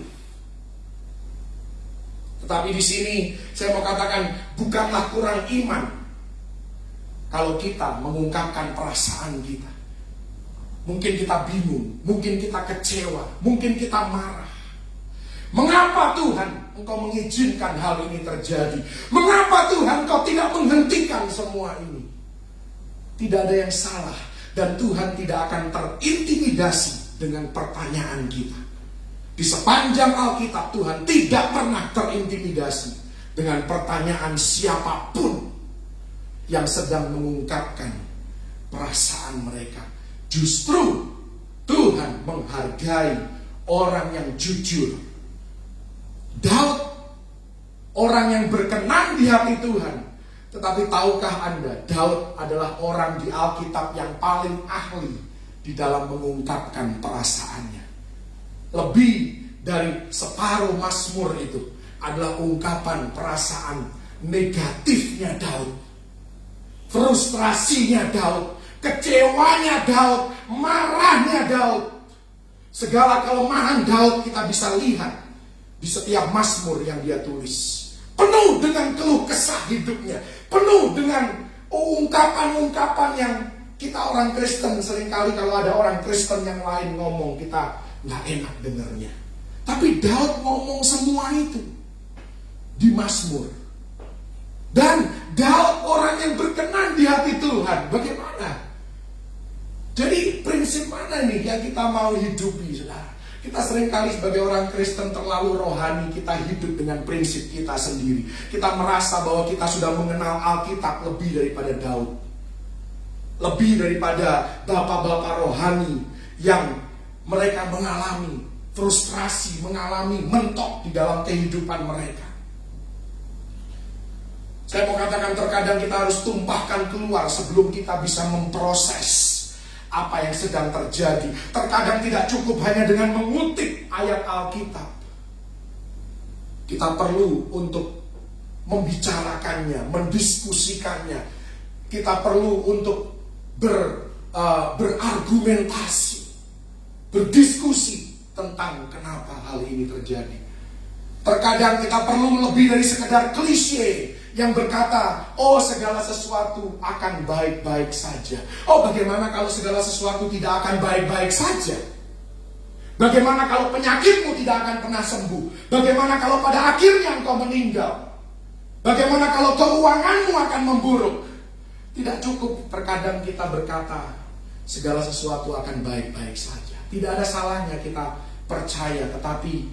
Tetapi di sini saya mau katakan bukanlah kurang iman kalau kita mengungkapkan perasaan kita. Mungkin kita bingung, mungkin kita kecewa, mungkin kita marah. Mengapa Tuhan Engkau mengizinkan hal ini terjadi? Mengapa Tuhan Engkau tidak menghentikan semua ini? Tidak ada yang salah. Dan Tuhan tidak akan terintimidasi dengan pertanyaan kita. Di sepanjang Alkitab Tuhan tidak pernah terintimidasi dengan pertanyaan siapapun yang sedang mengungkapkan perasaan mereka. Justru Tuhan menghargai orang yang jujur. Daud orang yang berkenan di hati Tuhan. Tetapi tahukah Anda, Daud adalah orang di Alkitab yang paling ahli di dalam mengungkapkan perasaannya. Lebih dari separuh Mazmur itu adalah ungkapan perasaan negatifnya Daud. Frustrasinya Daud, kecewanya Daud, marahnya Daud. Segala kelemahan Daud kita bisa lihat di setiap Mazmur yang dia tulis. Penuh dengan keluh kesah hidupnya, penuh dengan ungkapan-ungkapan yang kita orang Kristen seringkali kalau ada orang Kristen yang lain ngomong kita nggak enak dengarnya. Tapi Daud ngomong semua itu di Mazmur. Dan Daud orang yang berkenan di hati Tuhan. Bagaimana? Jadi prinsip mana nih yang kita mau hidupi, saudara? Kita seringkali sebagai orang Kristen terlalu rohani, kita hidup dengan prinsip kita sendiri. Kita merasa bahwa kita sudah mengenal Alkitab lebih daripada Daud. Lebih daripada bapak-bapak rohani yang mereka mengalami frustrasi, mengalami mentok di dalam kehidupan mereka. Saya mau katakan terkadang kita harus tumpahkan keluar sebelum kita bisa memproses apa yang sedang terjadi. Terkadang tidak cukup hanya dengan mengutip ayat Alkitab. Kita perlu untuk membicarakannya, mendiskusikannya. Kita perlu untuk berargumentasi, berdiskusi tentang kenapa hal ini terjadi. Terkadang kita perlu lebih dari sekedar klise yang berkata, oh segala sesuatu akan baik-baik saja. Oh bagaimana kalau segala sesuatu tidak akan baik-baik saja? Bagaimana kalau penyakitmu tidak akan pernah sembuh? Bagaimana kalau pada akhirnya engkau meninggal? Bagaimana kalau keuanganmu akan memburuk? Tidak cukup terkadang kita berkata segala sesuatu akan baik-baik saja. Tidak ada salahnya kita percaya, tetapi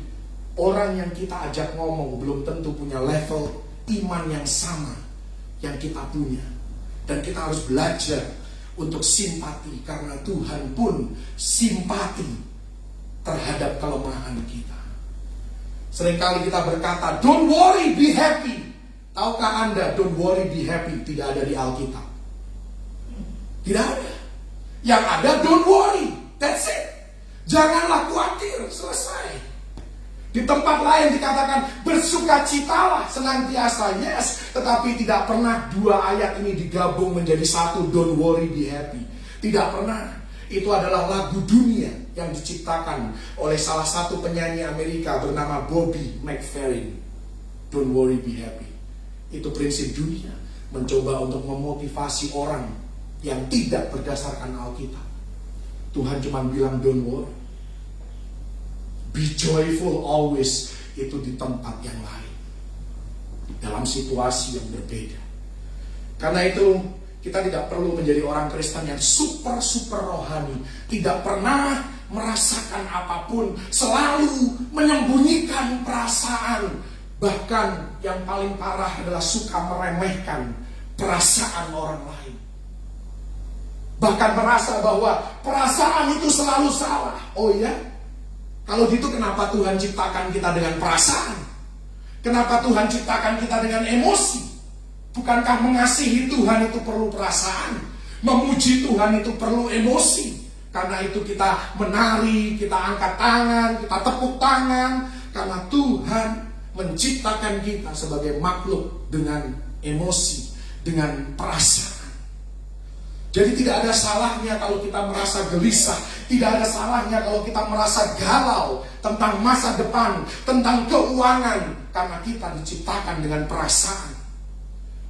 orang yang kita ajak ngomong belum tentu punya level iman yang sama yang kita punya. Dan kita harus belajar untuk simpati, karena Tuhan pun simpati terhadap kelemahan kita. Seringkali kita berkata, don't worry, be happy. Tahukah Anda, don't worry, be happy tidak ada di Alkitab? Tidak ada. Yang ada, don't worry, that's it. Janganlah khawatir, selesai. Di tempat lain dikatakan bersukacitalah senantiasa, yes, tetapi tidak pernah dua ayat ini digabung menjadi satu, don't worry be happy. Tidak pernah. Itu adalah lagu dunia yang diciptakan oleh salah satu penyanyi Amerika bernama Bobby McFerrin. Don't worry, be happy. Itu prinsip dunia, mencoba untuk memotivasi orang yang tidak berdasarkan Alkitab. Tuhan cuma bilang don't worry, be joyful always. Itu di tempat yang lain, dalam situasi yang berbeda. Karena itu kita tidak perlu menjadi orang Kristen yang super rohani, tidak pernah merasakan apapun, selalu menyembunyikan perasaan. Bahkan yang paling parah adalah suka meremehkan perasaan orang lain. Bahkan merasa bahwa perasaan itu selalu salah. Oh iya? Kalau gitu kenapa Tuhan ciptakan kita dengan perasaan? Kenapa Tuhan ciptakan kita dengan emosi? Bukankah mengasihi Tuhan itu perlu perasaan? Memuji Tuhan itu perlu emosi. Karena itu kita menari, kita angkat tangan, kita tepuk tangan. Karena Tuhan menciptakan kita sebagai makhluk dengan emosi, dengan perasaan. Jadi tidak ada salahnya kalau kita merasa gelisah. Tidak ada salahnya kalau kita merasa galau tentang masa depan, tentang keuangan. Karena kita diciptakan dengan perasaan.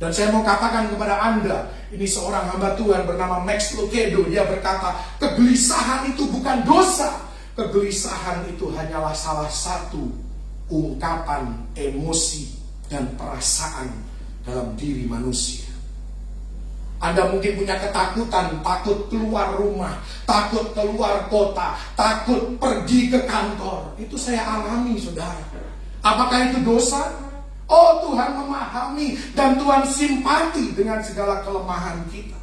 Dan saya mau katakan kepada Anda, ini seorang hamba Tuhan bernama Max Lucado. Dia berkata, kegelisahan itu bukan dosa. Kegelisahan itu hanyalah salah satu ungkapan emosi dan perasaan dalam diri manusia. Anda mungkin punya ketakutan, takut keluar rumah, takut keluar kota, takut pergi ke kantor. Itu saya alami, saudara. Apakah itu dosa? Oh, Tuhan memahami dan Tuhan simpati dengan segala kelemahan kita.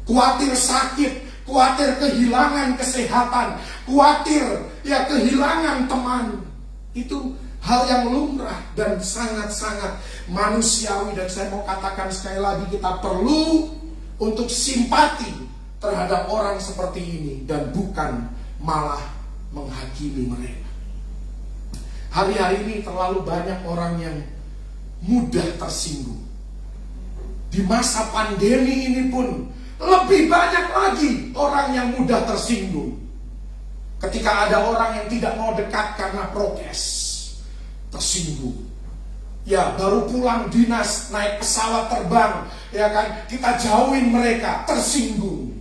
Khawatir sakit, khawatir kehilangan kesehatan, khawatir kehilangan teman. Itu hal yang lumrah dan sangat-sangat manusiawi. Dan saya mau katakan sekali lagi, kita perlu untuk simpati terhadap orang seperti ini dan bukan malah menghakimi mereka. Hari-hari ini terlalu banyak orang yang mudah tersinggung. Di masa pandemi ini pun lebih banyak lagi orang yang mudah tersinggung. Ketika ada orang yang tidak mau dekat karena prokes, tersinggung. Ya, baru pulang dinas, naik pesawat terbang, ya kan, kita jauhin mereka, tersinggung.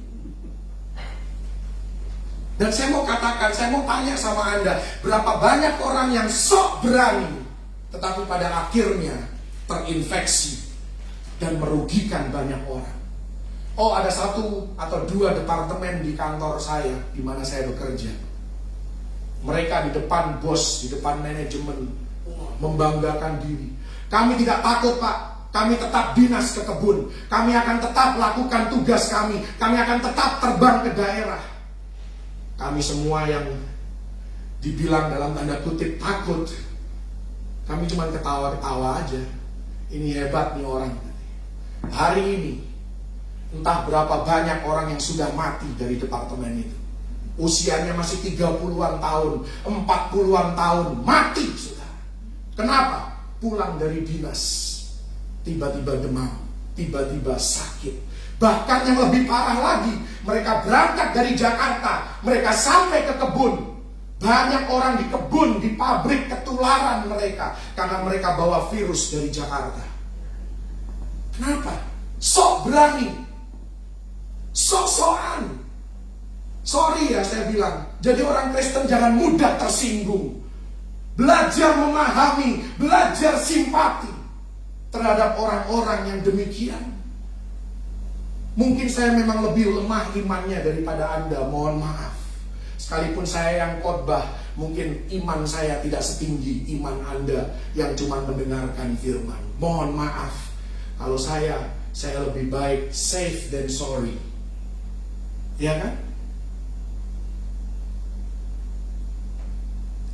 Dan saya mau katakan, saya mau tanya sama Anda, berapa banyak orang yang sok berani, tetapi pada akhirnya terinfeksi dan merugikan banyak orang. Oh, ada 1 atau 2 departemen di kantor saya, di mana saya bekerja. Mereka di depan bos, di depan manajemen, membanggakan diri. Kami tidak takut, Pak. Kami tetap dinas ke kebun. Kami akan tetap lakukan tugas kami. Kami akan tetap terbang ke daerah. Kami semua yang dibilang dalam tanda kutip takut, kami cuma ketawa-ketawa aja. Ini hebat nih orang. Hari ini entah berapa banyak orang yang sudah mati dari departemen itu. Usianya masih 30-an tahun, 40-an tahun, mati sudah. Kenapa? Pulang dari dinas, tiba-tiba demam, tiba-tiba sakit. Bahkan yang lebih parah lagi, mereka berangkat dari Jakarta, mereka sampai ke kebun. Banyak orang di kebun, di pabrik ketularan mereka, karena mereka bawa virus dari Jakarta. Kenapa? Sok berani, sok-sokan. Sorry ya saya bilang, jadi orang Kristen jangan mudah tersinggung. Belajar memahami, belajar simpati terhadap orang-orang yang demikian. Mungkin saya memang lebih lemah imannya daripada Anda, mohon maaf. Sekalipun saya yang khotbah, mungkin iman saya tidak setinggi iman Anda yang cuma mendengarkan firman. Mohon maaf, kalau saya lebih baik safe than sorry. Ya kan?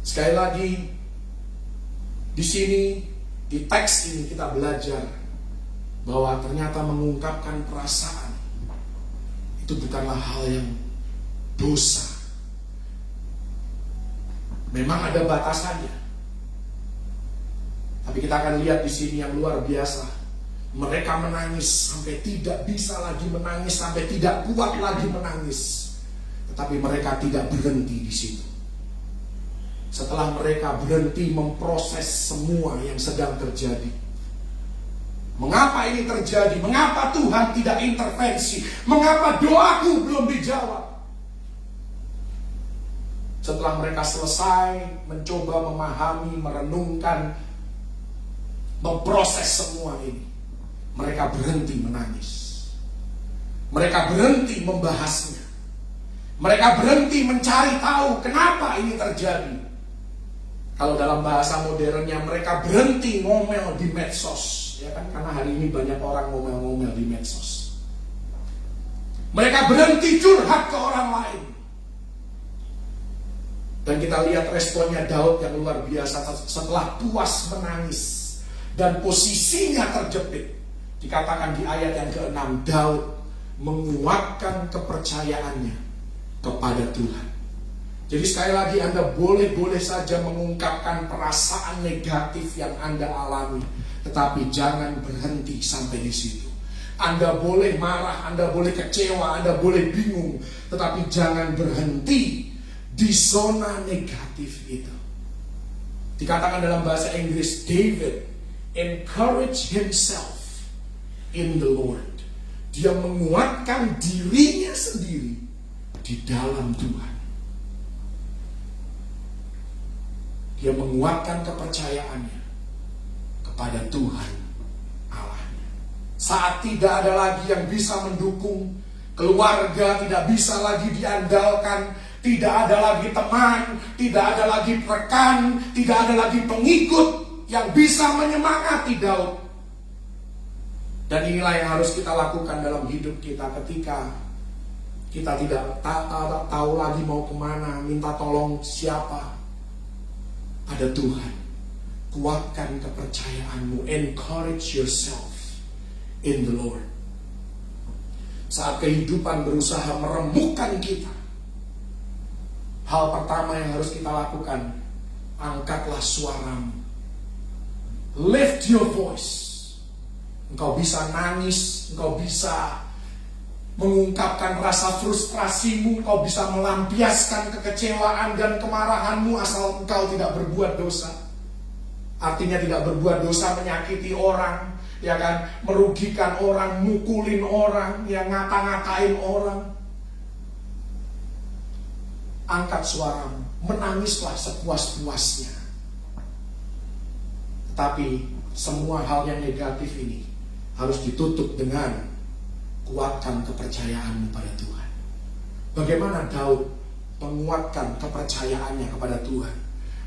Sekali lagi, di sini, di teks ini kita belajar bahwa ternyata mengungkapkan perasaan itu bukanlah hal yang dosa. Memang ada batasannya. Tapi kita akan lihat di sini yang luar biasa. Mereka menangis sampai tidak bisa lagi menangis, sampai tidak kuat lagi menangis. Tetapi mereka tidak berhenti di situ. Setelah mereka berhenti memproses semua yang sedang terjadi, mengapa ini terjadi? Mengapa Tuhan tidak intervensi? Mengapa doaku belum dijawab? Setelah mereka selesai mencoba memahami, merenungkan, memproses semua ini, mereka berhenti menangis. Mereka berhenti membahasnya. Mereka berhenti mencari tahu kenapa ini terjadi. Kalau dalam bahasa modernnya, mereka berhenti ngomel di medsos. Ya kan, karena hari ini banyak orang ngomel-ngomel di medsos. Mereka berhenti curhat ke orang lain. Dan kita lihat responnya Daud yang luar biasa setelah puas menangis dan posisinya terjepit. Dikatakan di ayat yang ke-6, Daud menguatkan kepercayaannya kepada Tuhan. Jadi sekali lagi, Anda boleh saja mengungkapkan perasaan negatif yang Anda alami, tetapi jangan berhenti sampai di situ. Anda boleh marah, Anda boleh kecewa, Anda boleh bingung, tetapi jangan berhenti di zona negatif itu. Dikatakan dalam bahasa Inggris, David encourage himself in the Lord. Dia menguatkan dirinya sendiri di dalam Tuhan. Dia menguatkan kepercayaannya kepada Tuhan Allahnya. Saat tidak ada lagi yang bisa mendukung, keluarga tidak bisa lagi diandalkan, tidak ada lagi teman, tidak ada lagi rekan, tidak ada lagi pengikut yang bisa menyemangati Daud. Dan inilah yang harus kita lakukan dalam hidup kita ketika kita tidak tahu lagi mau kemana, minta tolong siapa. Ada Tuhan. Kuatkan kepercayaanmu. Encourage yourself in the Lord. Saat kehidupan berusaha meremukkan kita, hal pertama yang harus kita lakukan, angkatlah suaramu. Lift your voice. Engkau bisa nangis, engkau bisa mengungkapkan rasa frustrasimu, engkau bisa melampiaskan kekecewaan dan kemarahanmu asal engkau tidak berbuat dosa. Artinya tidak berbuat dosa menyakiti orang, ya kan, merugikan orang, mukulin orang, ya ngata-ngatain orang. Angkat suaramu, menangislah sepuas-puasnya. Tetapi semua hal yang negatif ini harus ditutup dengan kuatkan kepercayaanmu pada Tuhan. Bagaimana Daud menguatkan kepercayaannya kepada Tuhan?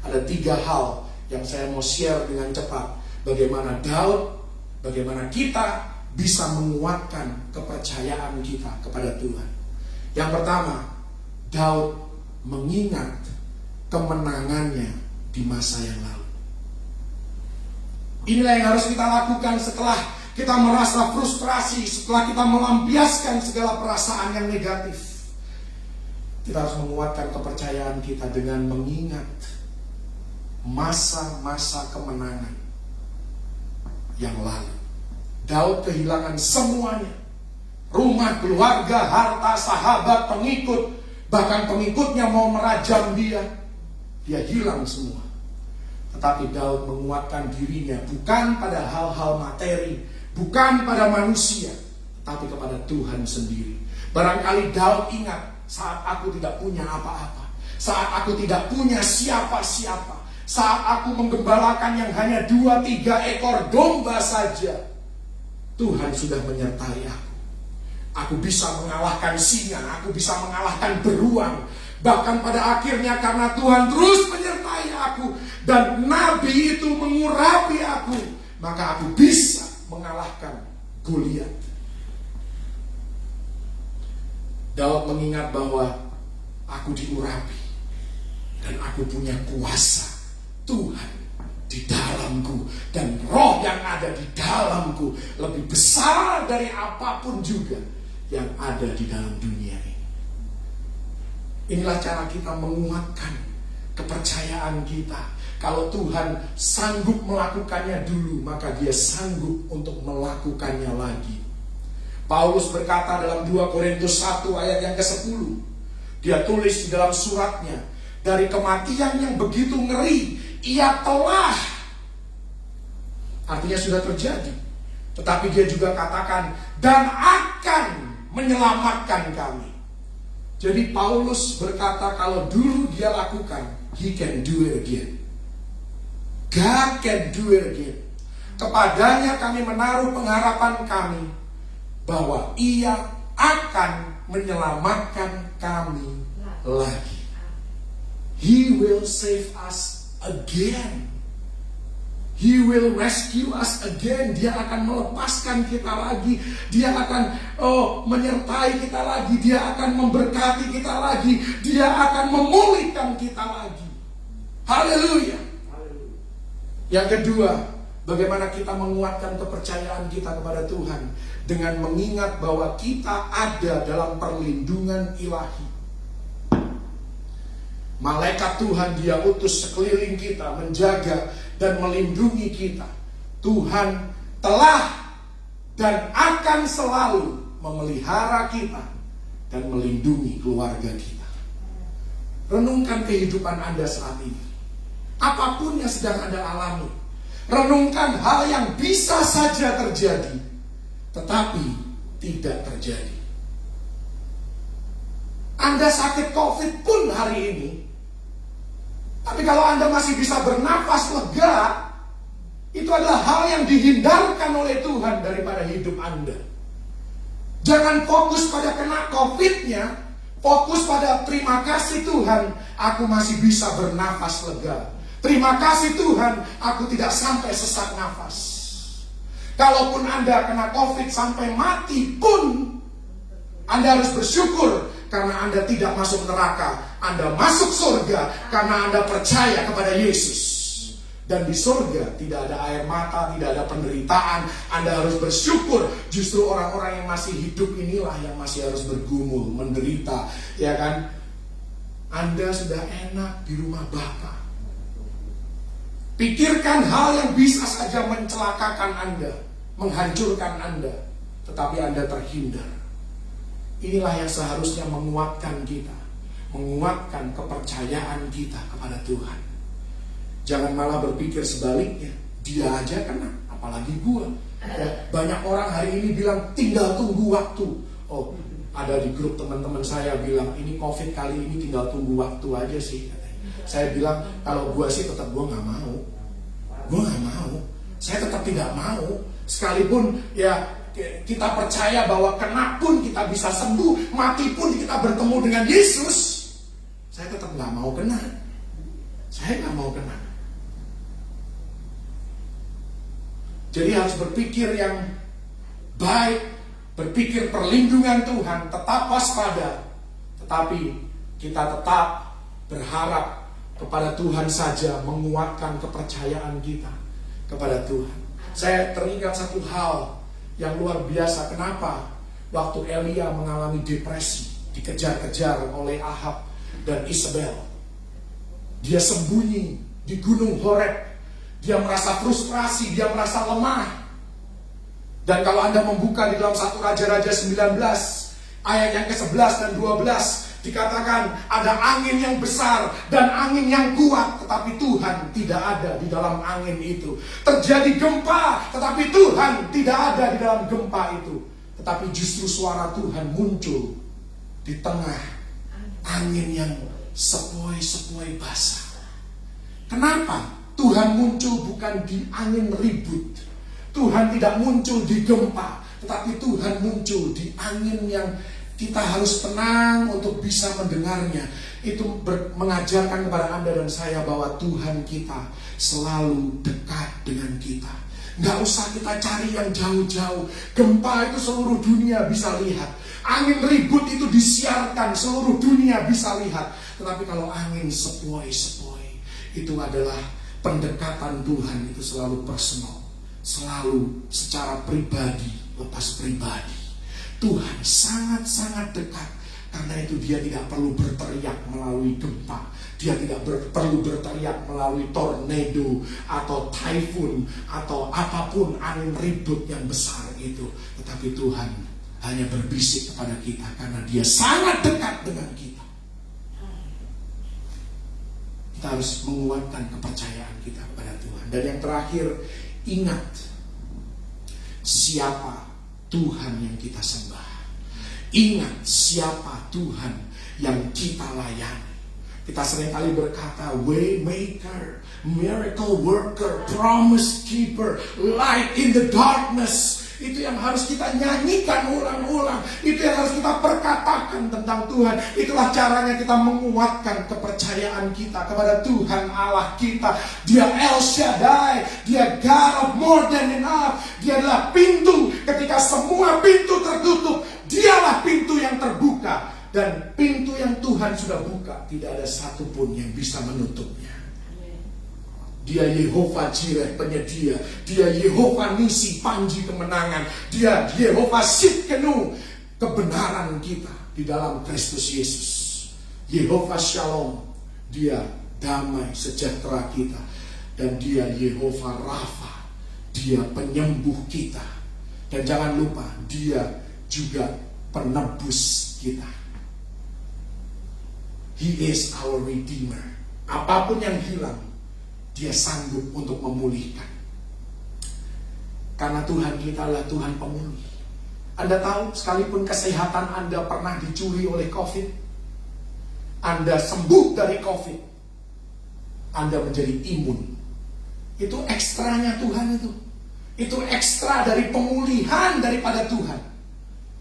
Ada 3 hal yang saya mau share dengan cepat. Bagaimana Daud, bagaimana kita bisa menguatkan kepercayaan kita kepada Tuhan. Yang pertama, Daud mengingat kemenangannya di masa yang lalu. Inilah yang harus kita lakukan setelah kita merasa frustrasi, setelah kita melampiaskan segala perasaan yang negatif. Kita harus menguatkan kepercayaan kita dengan mengingat masa-masa kemenangan yang lalu. Daud kehilangan semuanya. Rumah, keluarga, harta, sahabat, pengikut. Bahkan pengikutnya mau merajam dia. Dia hilang semua. Tetapi Daud menguatkan dirinya bukan pada hal-hal materi, bukan pada manusia, tapi kepada Tuhan sendiri. Barangkali Daud ingat, saat aku tidak punya apa-apa, saat aku tidak punya siapa-siapa, saat aku menggembalakan yang hanya 2-3 ekor domba saja, Tuhan sudah menyertai aku. Aku bisa mengalahkan singa, aku bisa mengalahkan beruang. Bahkan pada akhirnya karena Tuhan terus menyertai aku dan nabi itu mengurapi aku, maka aku bisa mengalahkan Goliat. Daud mengingat bahwa aku diurapi dan aku punya kuasa Tuhan di dalamku, dan roh yang ada di dalamku lebih besar dari apapun juga yang ada di dalam dunia ini. Inilah cara kita menguatkan kepercayaan kita. Kalau Tuhan sanggup melakukannya dulu, maka Dia sanggup untuk melakukannya lagi. Paulus berkata dalam 2 Korintus 1 ayat yang ke-10, Dia tulis di dalam suratnya, dari kematian yang begitu ngeri, ia telah, artinya sudah terjadi. Tetapi dia juga katakan, dan akan menyelamatkan kami. Jadi Paulus berkata kalau dulu dia lakukan, he can do it again. God can do it again. Kepadanya kami menaruh pengharapan kami bahwa ia akan menyelamatkan kami lagi. He will save us again. He will rescue us again. Dia akan melepaskan kita lagi. Dia akan menyertai kita lagi. Dia akan memberkati kita lagi. Dia akan memulihkan kita lagi. Haleluya. Yang kedua, bagaimana kita menguatkan kepercayaan kita kepada Tuhan dengan mengingat bahwa kita ada dalam perlindungan ilahi. Malaikat Tuhan dia utus sekeliling kita menjaga dan melindungi kita. Tuhan telah dan akan selalu memelihara kita dan melindungi keluarga kita. Renungkan kehidupan Anda saat ini. Apapun yang sedang Anda alami, renungkan hal yang bisa saja terjadi, tetapi tidak terjadi. Anda sakit COVID pun hari ini, tapi kalau Anda masih bisa bernafas lega, itu adalah hal yang dihindarkan oleh Tuhan daripada hidup Anda. Jangan fokus pada kena COVID-nya, fokus pada terima kasih Tuhan, aku masih bisa bernafas lega. Terima kasih Tuhan, aku tidak sampai sesak nafas. Kalaupun Anda kena COVID sampai mati pun, Anda harus bersyukur karena Anda tidak masuk neraka. Anda masuk surga karena Anda percaya kepada Yesus. Dan di surga tidak ada air mata, tidak ada penderitaan. Anda harus bersyukur. Justru orang-orang yang masih hidup inilah yang masih harus bergumul, menderita, ya kan? Anda sudah enak di rumah Bapa. Pikirkan hal yang bisa saja mencelakakan Anda, menghancurkan Anda, tetapi Anda terhindar. Inilah yang seharusnya menguatkan kita, menguatkan kepercayaan kita kepada Tuhan. Jangan malah berpikir sebaliknya, dia aja kena, apalagi gua. Ya, banyak orang hari ini bilang tinggal tunggu waktu. Oh, ada di grup teman-teman saya bilang ini COVID kali ini tinggal tunggu waktu aja sih. Saya bilang kalau gua sih tetap gua nggak mau. Gua nggak mau. Saya tetap tidak mau. Sekalipun ya kita percaya bahwa kena pun kita bisa sembuh, mati pun kita bertemu dengan Yesus. Saya tetap nggak mau kena. Saya nggak mau kena. Jadi harus berpikir yang baik, berpikir perlindungan Tuhan, tetap waspada, tetapi kita tetap berharap kepada Tuhan saja, menguatkan kepercayaan kita kepada Tuhan. Saya teringat satu hal yang luar biasa. Kenapa? Waktu Elia mengalami depresi, dikejar-kejar oleh Ahab dan Isabel, dia sembunyi di Gunung Horeb. Dia merasa frustrasi, dia merasa lemah. Dan kalau Anda membuka di dalam 1 Raja-Raja 19 ayat yang ke-11 dan 12, dikatakan ada angin yang besar dan angin yang kuat, tetapi Tuhan tidak ada di dalam angin itu. Terjadi gempa, tetapi Tuhan tidak ada di dalam gempa itu. Tetapi justru suara Tuhan muncul di tengah angin yang sepoi-sepoi basah. Kenapa? Tuhan muncul bukan di angin ribut. Tuhan tidak muncul di gempa, tetapi Tuhan muncul di angin yang kita harus tenang untuk bisa mendengarnya. Itu mengajarkan kepada Anda dan saya bahwa Tuhan kita selalu dekat dengan kita. Nggak usah kita cari yang jauh-jauh. Gempa itu seluruh dunia bisa lihat. Angin ribut itu disiarkan, seluruh dunia bisa lihat. Tetapi kalau angin sepoi-sepoi, itu adalah pendekatan Tuhan, itu selalu personal. Selalu secara pribadi, lepas pribadi. Tuhan sangat-sangat dekat. Karena itu dia tidak perlu berteriak melalui gempa. Dia tidak perlu berteriak melalui tornado atau typhoon atau apapun angin ribut yang besar itu. Tetapi Tuhan hanya berbisik kepada kita karena dia sangat dekat dengan kita. Kita harus menguatkan kepercayaan kita kepada Tuhan. Dan yang terakhir, ingat siapa Tuhan yang kita sembah. Ingat siapa Tuhan yang kita layani. Kita seringkali berkata, way maker, miracle worker, promise keeper, light in the darkness. Itu yang harus kita nyanyikan ulang-ulang. Itu yang harus kita perkatakan tentang Tuhan. Itulah caranya kita menguatkan kepercayaan kita kepada Tuhan Allah kita. Dia El Shaddai, Dia God of more than enough. Dia adalah pintu. Ketika semua pintu tertutup, Dialah pintu yang terbuka. Dan pintu yang Tuhan sudah buka, tidak ada satupun yang bisa menutupnya. Dia Yehova Jireh, penyedia. Dia Yehova Nisi, panji kemenangan. Dia Yehova Sidkenu, kebenaran kita di dalam Kristus Yesus. Yehova Shalom, Dia damai sejahtera kita. Dan Dia Yehova Rafa, Dia penyembuh kita. Dan jangan lupa, Dia juga penebus kita. He is our Redeemer. Apapun yang hilang, Dia sanggup untuk memulihkan. Karena Tuhan kita adalah Tuhan pemulih. Anda tahu, sekalipun kesehatan Anda pernah dicuri oleh COVID, Anda sembuh dari COVID, Anda menjadi imun. Itu ekstranya Tuhan itu. Itu ekstra dari pemulihan daripada Tuhan.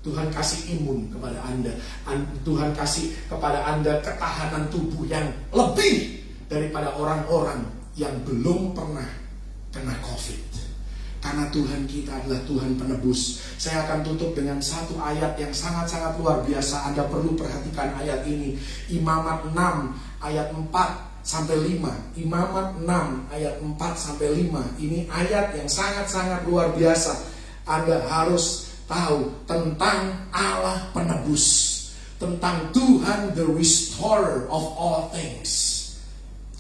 Tuhan kasih imun kepada Anda. Tuhan kasih kepada Anda ketahanan tubuh yang lebih daripada orang-orang yang belum pernah kena COVID. Karena Tuhan kita adalah Tuhan penebus. Saya akan tutup dengan satu ayat yang sangat-sangat luar biasa. Anda perlu perhatikan ayat ini. Imamat 6 ayat 4-5. Imamat 6 ayat 4-5. Ini ayat yang sangat-sangat luar biasa. Anda harus tahu tentang Allah penebus, tentang Tuhan the restorer of all things,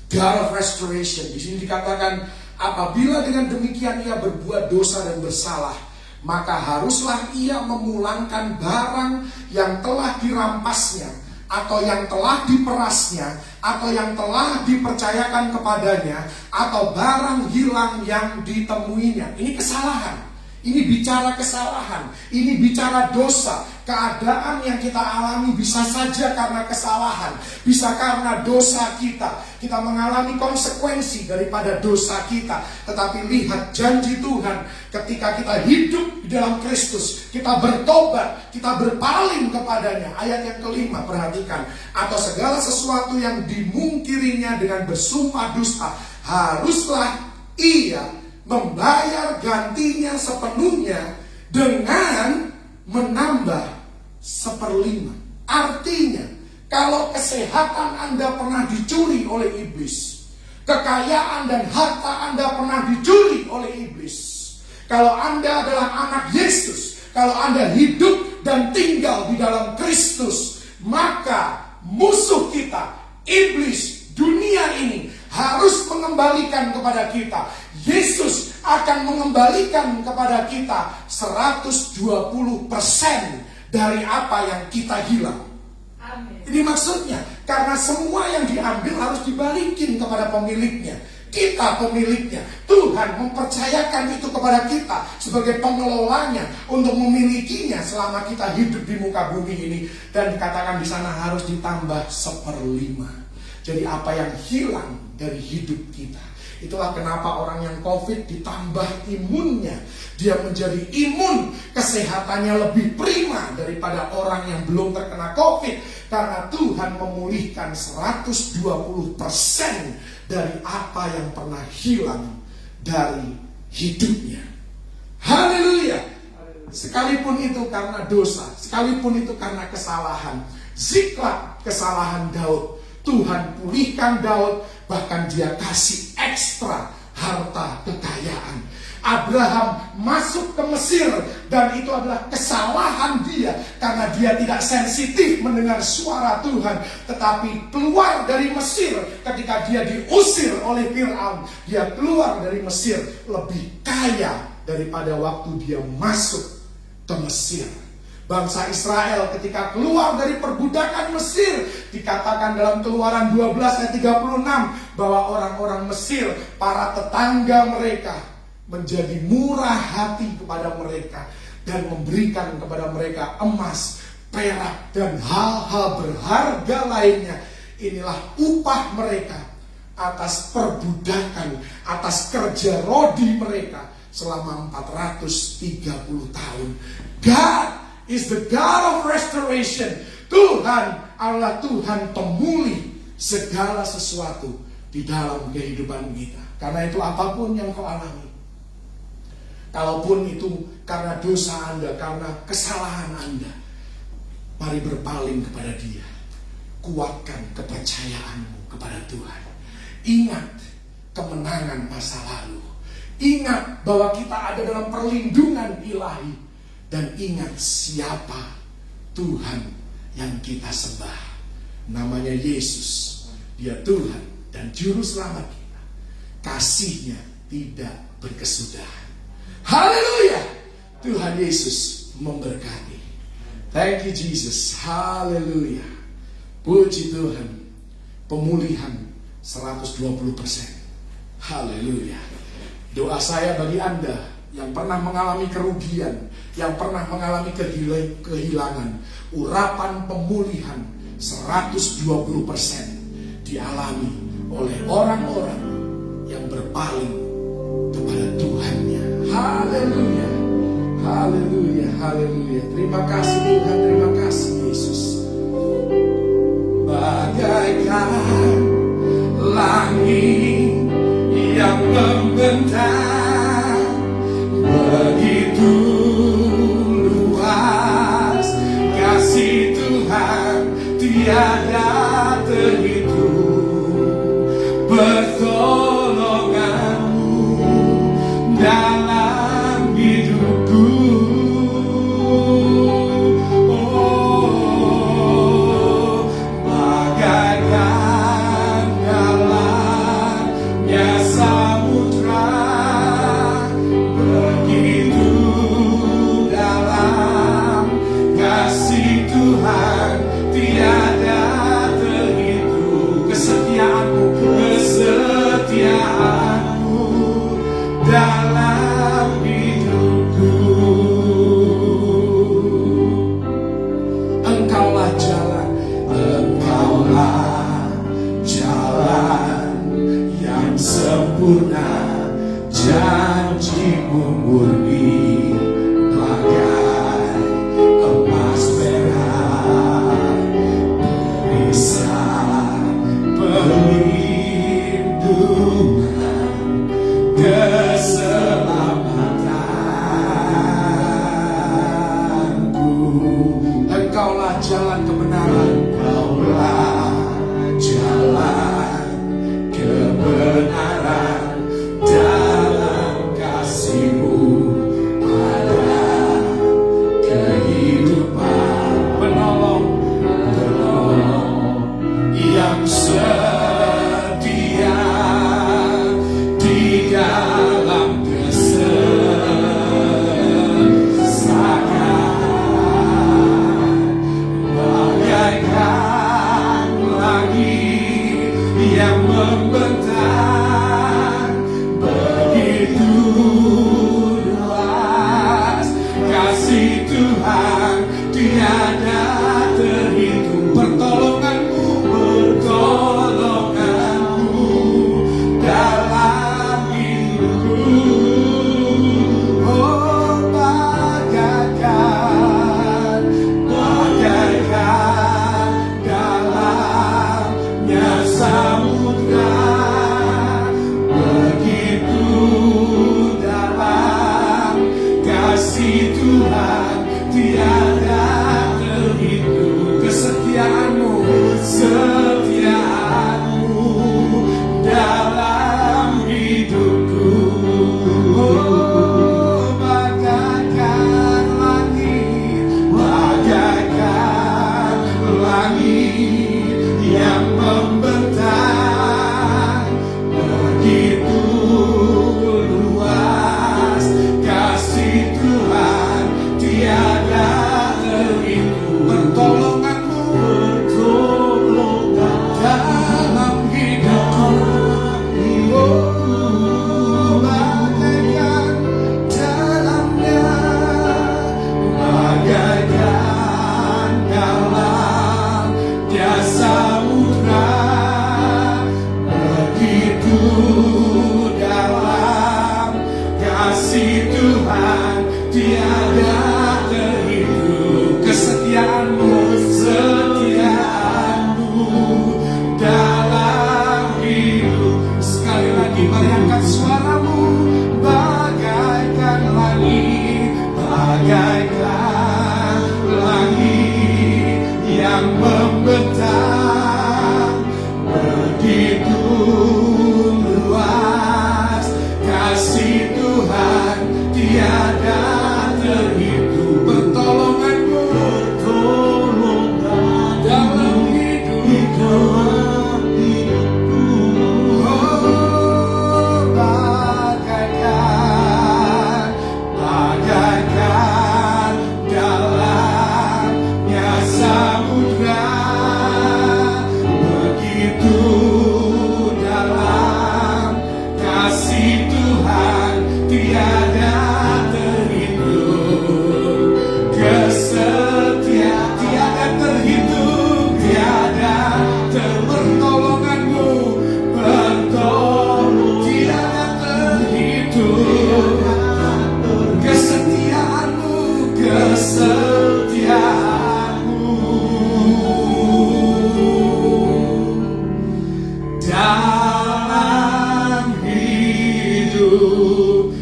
God of restoration. Di sini dikatakan, apabila dengan demikian ia berbuat dosa dan bersalah, maka haruslah ia memulangkan barang yang telah dirampasnya, atau yang telah diperasnya, atau yang telah dipercayakan kepadanya, atau barang hilang yang ditemuinya. Ini kesalahan. Ini bicara kesalahan, ini bicara dosa. Keadaan yang kita alami bisa saja karena kesalahan, bisa karena dosa kita. Kita mengalami konsekuensi daripada dosa kita. Tetapi lihat janji Tuhan, ketika kita hidup di dalam Kristus, kita bertobat, kita berpaling kepadanya. Ayat yang kelima, perhatikan. Atau segala sesuatu yang dimungkirinya dengan bersumpah dusta, haruslah ia membayar gantinya sepenuhnya dengan menambah 1/5. Artinya, kalau kesehatan Anda pernah dicuri oleh iblis, kekayaan dan harta Anda pernah dicuri oleh iblis, kalau Anda adalah anak Yesus, kalau Anda hidup dan tinggal di dalam Kristus, maka musuh kita, iblis, dunia ini harus mengembalikan kepada kita. Yesus akan mengembalikan kepada kita 120% dari apa yang kita hilang. Amin. Ini maksudnya, karena semua yang diambil harus dibalikin kepada pemiliknya. Kita pemiliknya. Tuhan mempercayakan itu kepada kita sebagai pengelolanya untuk memilikinya selama kita hidup di muka bumi ini. Dan dikatakan di sana harus ditambah 1/5. Jadi apa yang hilang dari hidup kita. Itulah kenapa orang yang COVID ditambah imunnya. Dia menjadi imun, kesehatannya lebih prima daripada orang yang belum terkena COVID. Karena Tuhan memulihkan 120% dari apa yang pernah hilang dari hidupnya. Haleluya. Sekalipun itu karena dosa, sekalipun itu karena kesalahan. Ziklag kesalahan Daud, Tuhan pulihkan Daud, bahkan dia kasih ekstra harta kekayaan. Abraham masuk ke Mesir dan itu adalah kesalahan dia karena dia tidak sensitif mendengar suara Tuhan. Tetapi keluar dari Mesir ketika dia diusir oleh Fir'aun, dia keluar dari Mesir lebih kaya daripada waktu dia masuk ke Mesir. Bangsa Israel ketika keluar dari perbudakan Mesir, dikatakan dalam Keluaran 12 ayat 36 bahwa orang-orang Mesir, para tetangga mereka, menjadi murah hati kepada mereka dan memberikan kepada mereka emas, perak, dan hal-hal berharga lainnya. Inilah upah mereka atas perbudakan, atas kerja rodi mereka selama 430 tahun. God is the God of restoration. Tuhan adalah Tuhan pemulih segala sesuatu di dalam kehidupan kita. Karena itu apapun yang kau alami, kalaupun itu karena dosa Anda, karena kesalahan Anda, mari berpaling kepada Dia. Kuatkan kepercayaanmu kepada Tuhan. Ingat kemenangan masa lalu. Ingat bahwa kita ada dalam perlindungan ilahi. Dan ingat siapa Tuhan yang kita sembah. Namanya Yesus. Dia Tuhan dan Juru Selamat kita. Kasih-Nya tidak berkesudahan. Haleluya! Tuhan Yesus memberkati. Thank you Jesus. Haleluya. Puji Tuhan. Pemulihan 120%. Haleluya. Doa saya bagi Anda yang pernah mengalami kerugian, yang pernah mengalami kehilangan, urapan pemulihan 120% dialami oleh orang-orang yang berpaling kepada Tuhannya. Haleluya. Haleluya. Haleluya. Terima kasih Tuhan, terima kasih Yesus. Bagaikan langit yang membentang, begitu luas kasih Tuhan, tiada terhitung. Pertolonganmu dalam hidupku. Dalam hidupku, Engkaulah jalan, Engkaulah jalan yang sempurna, janjimu murni bagai emas perak, perisai perlindungan, keselamatanku. Engkaulah jalan kebenaran, Engkaulah jalan kebenaran, dalam kasih-Mu ada kehidupan. Penolong yang setia di dalam mari angkat suaramu. Bagaikan langit, bagaikan langit yang membentang, begitu luas kasih Tuhan tiada terhitung. Pertolonganmu, dalam hidupku. Oh, bagaikan dalamnya samudra, begitu dalam kasih Tuhan tiada terhitung. Kesetia tiada terhitung, tiada pertolonganmu, tiada terhitung. Kesetiaanmu, kesetiaanmu dalam hidupku.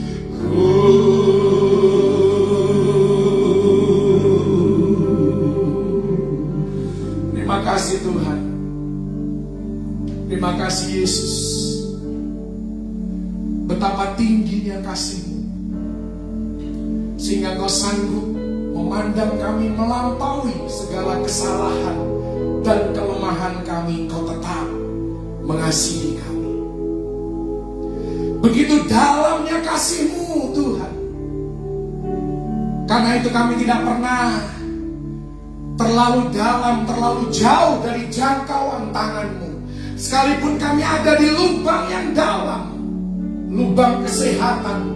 Terima kasih Tuhan. Terima kasih Yesus. Betapa tingginya kasih-Mu, sehingga Engkau sanggup memandang kami melampaui segala kesalahan dan kelemahan kami. Engkau tetap mengasihi kami. Begitu dalamnya kasih-Mu Tuhan. Karena itu kami tidak pernah terlalu dalam, terlalu jauh dari jangkauan tangan-Mu. Sekalipun kami ada di lubang yang dalam, lubang kesehatan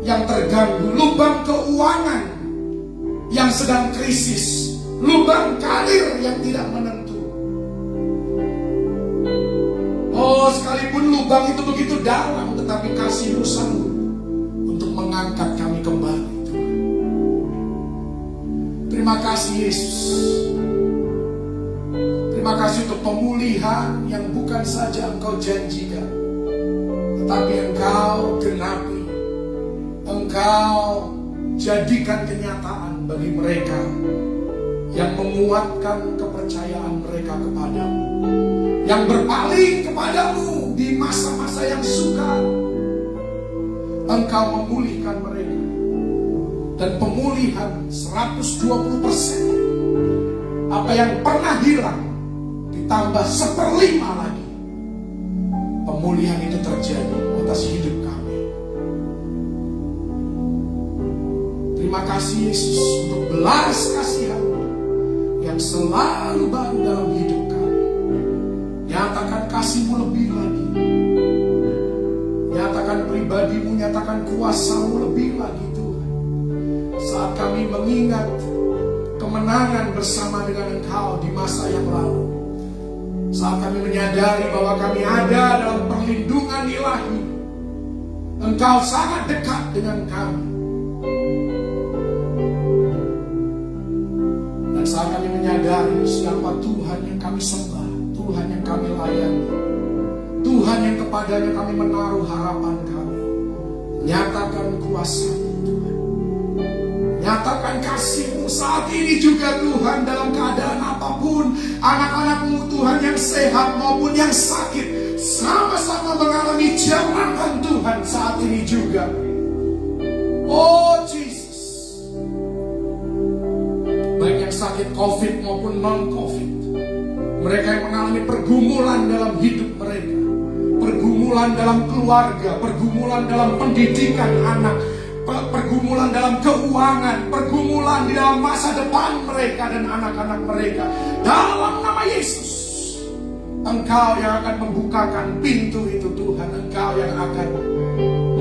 yang terganggu, lubang keuangan yang sedang krisis, lubang karir yang tidak menentu. Oh, sekalipun lubang itu begitu dalam, tetapi kasih-Mu sanggup untuk mengangkat kami kembali. Terima kasih Yesus. Terima kasih untuk pemulihan yang bukan saja Engkau janjikan, tetapi Engkau genapi. Engkau jadikan kenyataan bagi mereka yang menguatkan kepercayaan mereka kepadamu, yang berpaling kepadamu di masa-masa yang sukar. Engkau memulihkan mereka, dan pemulihan 120%. Apa yang pernah hilang ditambah 1/5 lagi. Pemulihan itu terjadi atas hidup kami. Terima kasih Yesus untuk belas kasihan-Mu yang selalu baru dalam hidup kami. Nyatakan kasih-Mu lebih lagi. Nyatakan pribadi-Mu, nyatakan kuasa-Mu lebih lagi Tuhan. Saat kami mengingat kemenangan bersama dengan Engkau di masa yang lalu, saat kami menyadari bahwa kami ada dalam perlindungan ilahi, Engkau sangat dekat dengan kami. Dan saat kami menyadari siapa Tuhan yang kami sembah, Tuhan yang kami layani, Tuhan yang kepadanya kami menaruh harapan kami, nyatakan kuasa-Mu Tuhan. Nyatakan kasih-Mu saat ini juga Tuhan, dalam keadaan apapun. Anak-anak-Mu Tuhan yang sehat maupun yang sakit, sama-sama mengalami jamahan Tuhan saat ini juga. Oh Jesus, baik yang sakit COVID maupun non-COVID, mereka yang mengalami pergumulan dalam hidup mereka, pergumulan dalam keluarga, pergumulan dalam pendidikan anak, pergumulan dalam keuangan, pergumulan di dalam masa depan mereka dan anak-anak mereka. Dalam nama Yesus, Engkau yang akan membukakan pintu itu Tuhan. Engkau yang akan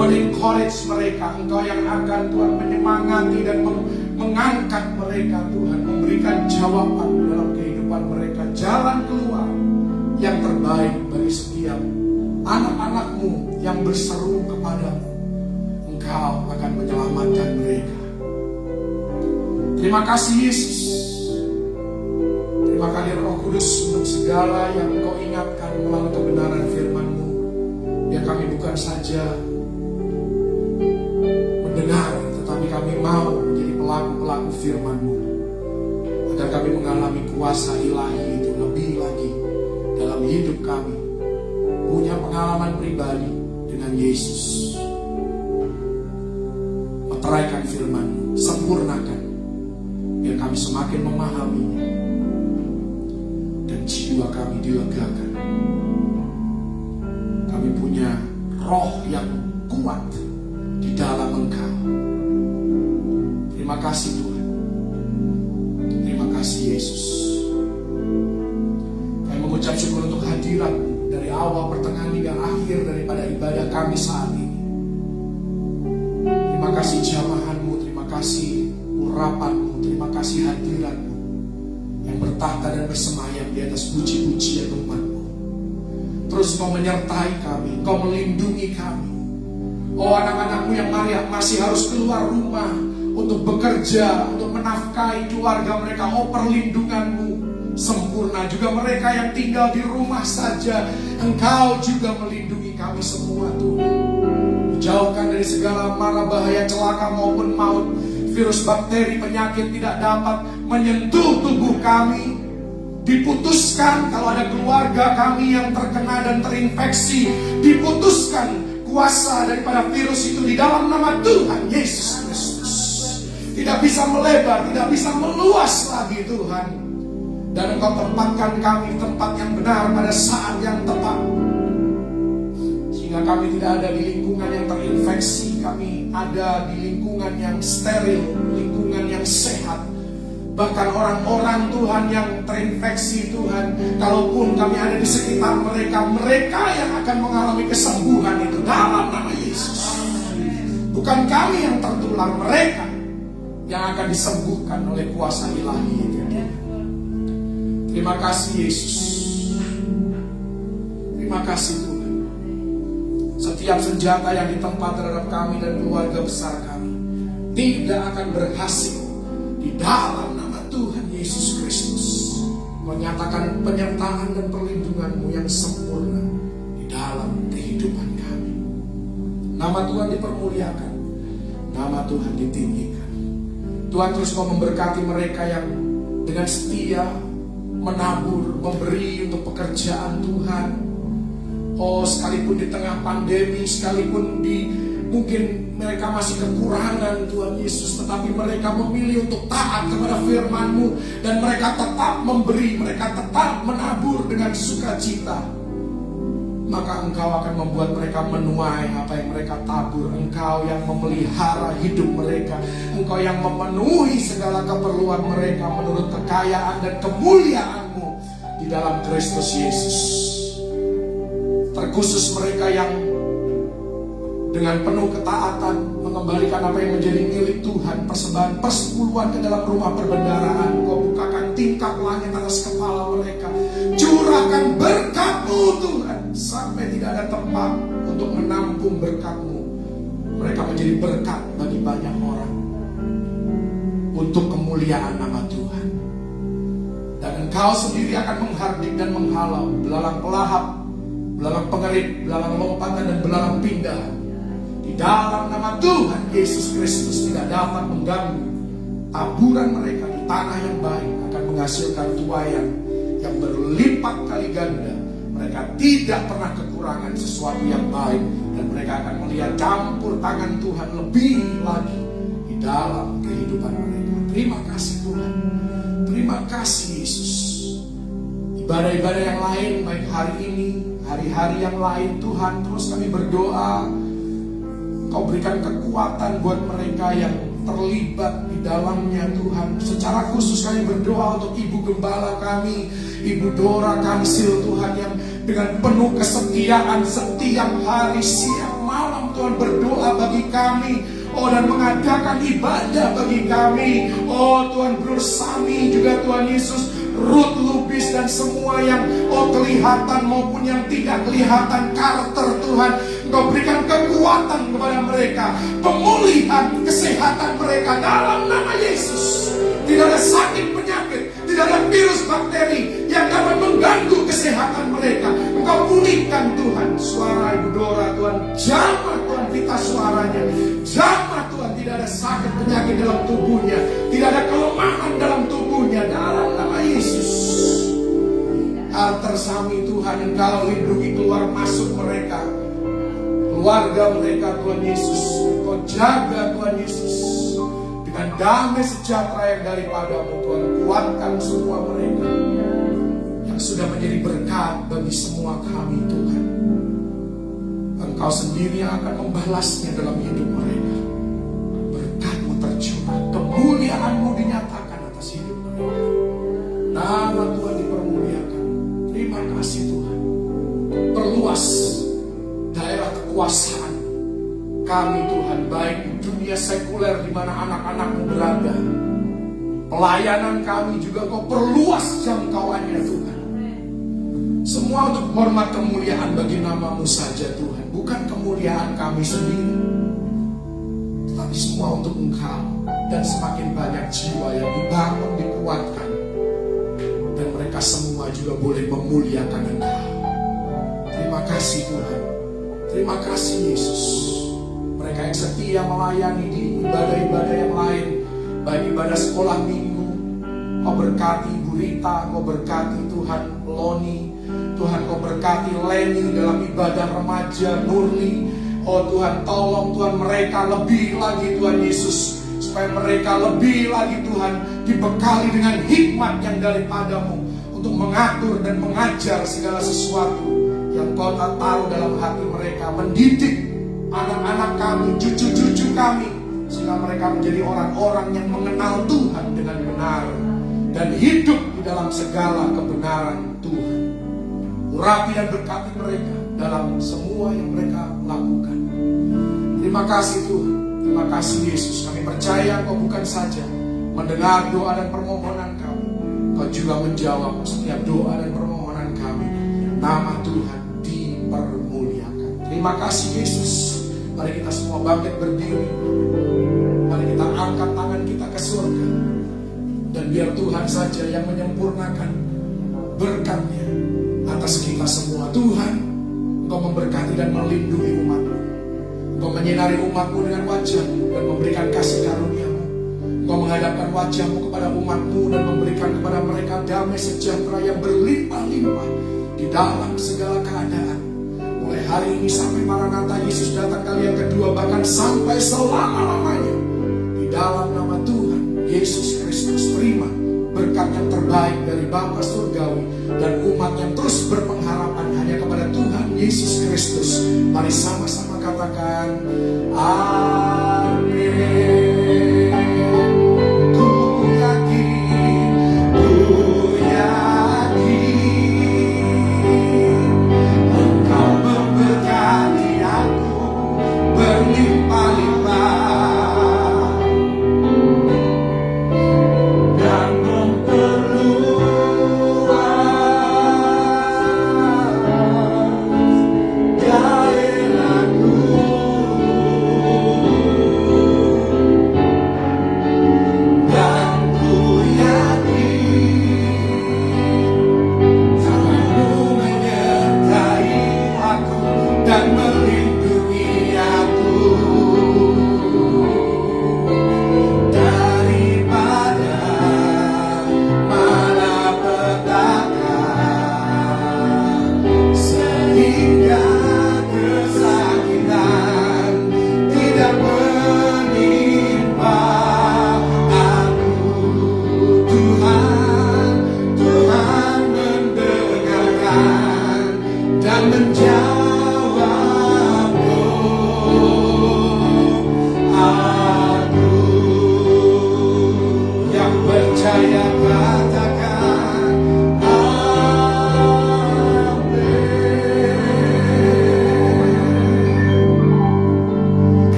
men-encourage mereka. Engkau yang akan Tuhan menyemangati dan mengangkat mereka Tuhan, memberikan jawaban dalam kehidupan mereka, jalan keluar yang terbaik bagi setiap anak-anak-Mu yang berseru kepadamu. Engkau akan menyelamatkan mereka. Terima kasih Yesus. Terima kasih Roh Kudus untuk segala yang Engkau ingatkan melalui kebenaran firman-Mu. Biar kami bukan saja mendengar, tetapi kami mau menjadi pelaku-pelaku firman-Mu, agar kami mengalami kuasa ilahi itu lebih lagi dalam hidup kami, punya pengalaman pribadi dengan Yesus. Meteraikan firman-Mu, sempurnakan, biar kami semakin memahaminya, dan jiwa kami dilegakan. Kami punya roh yang kuat di dalam Engkau. Terima kasih Tuhan. Terima kasih Yesus. Kami mengucap syukur untuk hadirat-Mu dari awal, pertengahan hingga akhir daripada ibadah kami saat ini. Terima kasih jamahan-Mu, terima kasih urapan-Mu, terima kasih hadirat-Mu yang bertahta dan bersemayam di atas puji-pujian umat-Mu. Terus Kau menyertai kami, Kau melindungi kami. Oh, anak-anak-Mu yang masih harus keluar rumah untuk bekerja, untuk menafkahi keluarga mereka, oh perlindungan-Mu sempurna. Juga mereka yang tinggal di rumah saja, Engkau juga melindungi kami semua Tuhan. Jauhkan dari segala mara bahaya, celaka maupun maut. Virus, bakteri, penyakit tidak dapat menyentuh tubuh kami. Diputuskan kalau ada keluarga kami yang terkena dan terinfeksi, diputuskan kuasa daripada virus itu di dalam nama Tuhan Yesus Kristus. Tidak bisa melebar, tidak bisa meluas lagi Tuhan. Dan Engkau tempatkan kami di tempat yang benar pada saat yang tepat, sehingga kami tidak ada di lingkungan yang terinfeksi. Kami ada di lingkungan yang steril, lingkungan yang sehat. Bahkan orang-orang Tuhan yang terinfeksi Tuhan, kalaupun kami ada di sekitar mereka, mereka yang akan mengalami kesembuhan itu dalam nama Yesus. Bukan kami yang tertular, mereka yang akan disembuhkan oleh kuasa ilahi itu. Terima kasih Yesus. Terima kasih Tuhan. Setiap senjata yang ditempa terhadap kami dan keluarga besar kami tidak akan berhasil di dalam nama Tuhan Yesus Kristus. Menyatakan penyertaan dan perlindungan-Mu yang sempurna di dalam kehidupan kami. Nama Tuhan dipermuliakan, nama Tuhan ditinggikan. Tuhan terus Kau memberkati mereka yang dengan setia menabur, memberi untuk pekerjaan Tuhan. Oh, sekalipun di tengah pandemi, sekalipun mungkin mereka masih kekurangan Tuhan Yesus, tetapi mereka memilih untuk taat kepada firman-Mu, dan mereka tetap memberi, mereka tetap menabur dengan sukacita. Maka Engkau akan membuat mereka menuai apa yang mereka tabur. Engkau yang memelihara hidup mereka, Engkau yang memenuhi segala keperluan mereka menurut kekayaan dan kemuliaan-Mu di dalam Kristus Yesus. Terkhusus mereka yang dengan penuh ketaatan mengembalikan apa yang menjadi milik Tuhan, persembahan persepuluhan ke dalam rumah perbendaharaan. Kau bukakan tingkap langit atas kepala mereka, curahkan berkat-Mu Tuhan, sampai tidak ada tempat untuk menampung berkat-Mu. Mereka menjadi berkat bagi banyak orang untuk kemuliaan nama Tuhan. Dan Engkau sendiri akan menghardik dan menghalau belalang pelahap, belalang pengerit, belalang lompatan, dan belalang pindahan. Di dalam nama Tuhan Yesus Kristus tidak dapat mengganggu. Taburan mereka di tanah yang baik akan menghasilkan tuaian yang berlipat kali ganda. Mereka tidak pernah kekurangan sesuatu yang baik, dan mereka akan melihat campur tangan Tuhan lebih lagi di dalam kehidupan mereka. Terima kasih Tuhan. Terima kasih Yesus. Ibadah-ibadah yang lain, baik hari ini, hari-hari yang lain Tuhan, terus kami berdoa Kau berikan kekuatan buat mereka yang terlibat di dalamnya Tuhan. Secara khusus kami berdoa untuk Ibu Gembala kami, Ibu Dora Kansil Tuhan, yang dengan penuh kesetiaan setiap hari siang malam Tuhan berdoa bagi kami. Oh, dan mengadakan ibadah bagi kami. Oh Tuhan, Bro Sami juga Tuhan Yesus, Ruth Lubis, dan semua yang kelihatan maupun yang tidak kelihatan, Carter Tuhan, Engkau berikan kekuatan kepada mereka, pemulihan kesehatan mereka dalam nama Yesus. Tidak ada sakit penyakit, tidak ada virus bakteri yang dapat mengganggu kesehatan mereka. Engkau pulihkan Tuhan suara Ibu Dora, Tuhan. Jamah Tuhan Vita suaranya. Jamah Tuhan, tidak ada sakit penyakit dalam tubuhnya, tidak ada kelemahan dalam tubuhnya, dalam nama Yesus. Tersami Tuhan, Engkau lindungi keluar masuk mereka, keluarga mereka Tuhan Yesus. Engkau jaga Tuhan Yesus dengan damai sejahtera yang daripadamu Tuhan. Kuatkan semua mereka yang sudah menjadi berkat bagi semua kami Tuhan. Engkau sendiri yang akan membalasnya dalam hidup mereka. Berkat-Mu tercurah, kemuliaan-Mu dinyatakan atas hidup mereka. Nama Tuhan dipermuliakan. Terima kasih Tuhan. Perluas daerah kekuasaan kami Tuhan, baik di dunia sekuler di mana anak-anak-Mu berada. Pelayanan kami juga Kau perluas jangkauannya Tuhan. Semua untuk hormat kemuliaan bagi nama-Mu saja Tuhan. Bukan kemuliaan kami sendiri, tetapi semua untuk Engkau. Dan semakin banyak jiwa yang dibangun, dikuatkan, dan mereka semua juga boleh memuliakan Engkau. Terima kasih Tuhan. Terima kasih Yesus. Mereka yang setia melayani di ibadah-ibadah yang lain, baik ibadah sekolah minggu, Kau berkati Ibu Rita, Kau berkati Tuhan Loni, Tuhan Kau berkati Leni dalam ibadah remaja, Nurli. Oh Tuhan, tolong Tuhan mereka lebih lagi Tuhan Yesus, supaya mereka lebih lagi Tuhan dibekali dengan hikmat yang daripadamu untuk mengatur dan mengajar segala sesuatu yang Kau taruh dalam hati mereka, mendidik anak-anak kami, cucu-cucu kami, sehingga mereka menjadi orang-orang yang mengenal Tuhan dengan benar dan hidup di dalam segala kebenaran Tuhan. Urapi dan berkati mereka dalam semua yang mereka lakukan. Terima kasih Tuhan. Terima kasih Yesus. Kami percaya Kau bukan saja mendengar doa dan permohonan kami, Kau juga menjawab setiap doa dan permohonan kami. Nama Tuhan dipermuliakan. Terima kasih Yesus. Mari kita semua bangkit berdiri. Mari kita angkat tangan kita ke surga. Dan biar Tuhan saja yang menyempurnakan berkat-Nya atas kita semua. Tuhan, Engkau memberkati dan melindungi umat-Mu. Engkau menyinari umat-Mu dengan wajah-Mu dan memberikan kasih karunia-Mu. Engkau menghadapkan wajah-Mu kepada umat-Mu dan memberikan kepada mereka damai sejahtera yang berlimpah-limpah di dalam segala keadaan. Mulai hari ini sampai Maranatha Yesus datang kali yang kedua, bahkan sampai selama-lamanya. Di dalam nama Tuhan Yesus Kristus, terima berkat yang terbaik dari Bapa Surgawi dan umat yang terus berpengharapan hanya kepada Tuhan Yesus Kristus. Mari sama-sama katakan amin.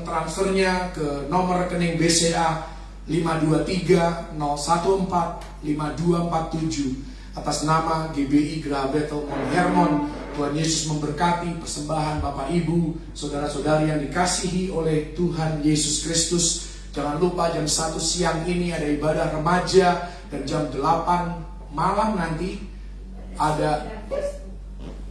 Transfernya ke nomor rekening BCA 523-014-5247 atas nama GBI Geraha Bethel Mount Hermon. Tuhan Yesus memberkati persembahan Bapak Ibu, saudara-saudari yang dikasihi oleh Tuhan Yesus Kristus. Jangan lupa jam 1 siang ini ada ibadah remaja, dan jam 8 malam nanti ada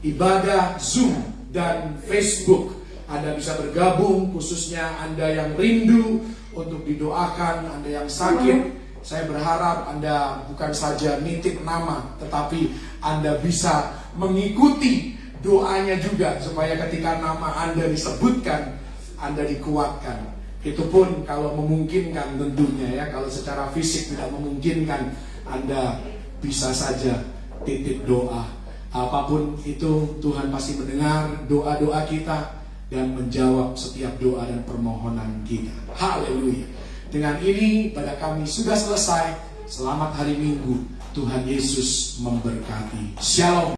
ibadah Zoom dan Facebook. Anda bisa bergabung, khususnya Anda yang rindu untuk didoakan, Anda yang sakit. Saya berharap Anda bukan saja nitip nama, tetapi Anda bisa mengikuti doanya juga, supaya ketika nama Anda disebutkan, Anda dikuatkan. Itu pun kalau memungkinkan tentunya ya. Kalau secara fisik tidak memungkinkan, Anda bisa saja titip doa. Apapun itu, Tuhan pasti mendengar doa-doa kita dan menjawab setiap doa dan permohonan kita. Haleluya. Dengan ini pada kami sudah selesai. Selamat hari Minggu. Tuhan Yesus memberkati. Shalom.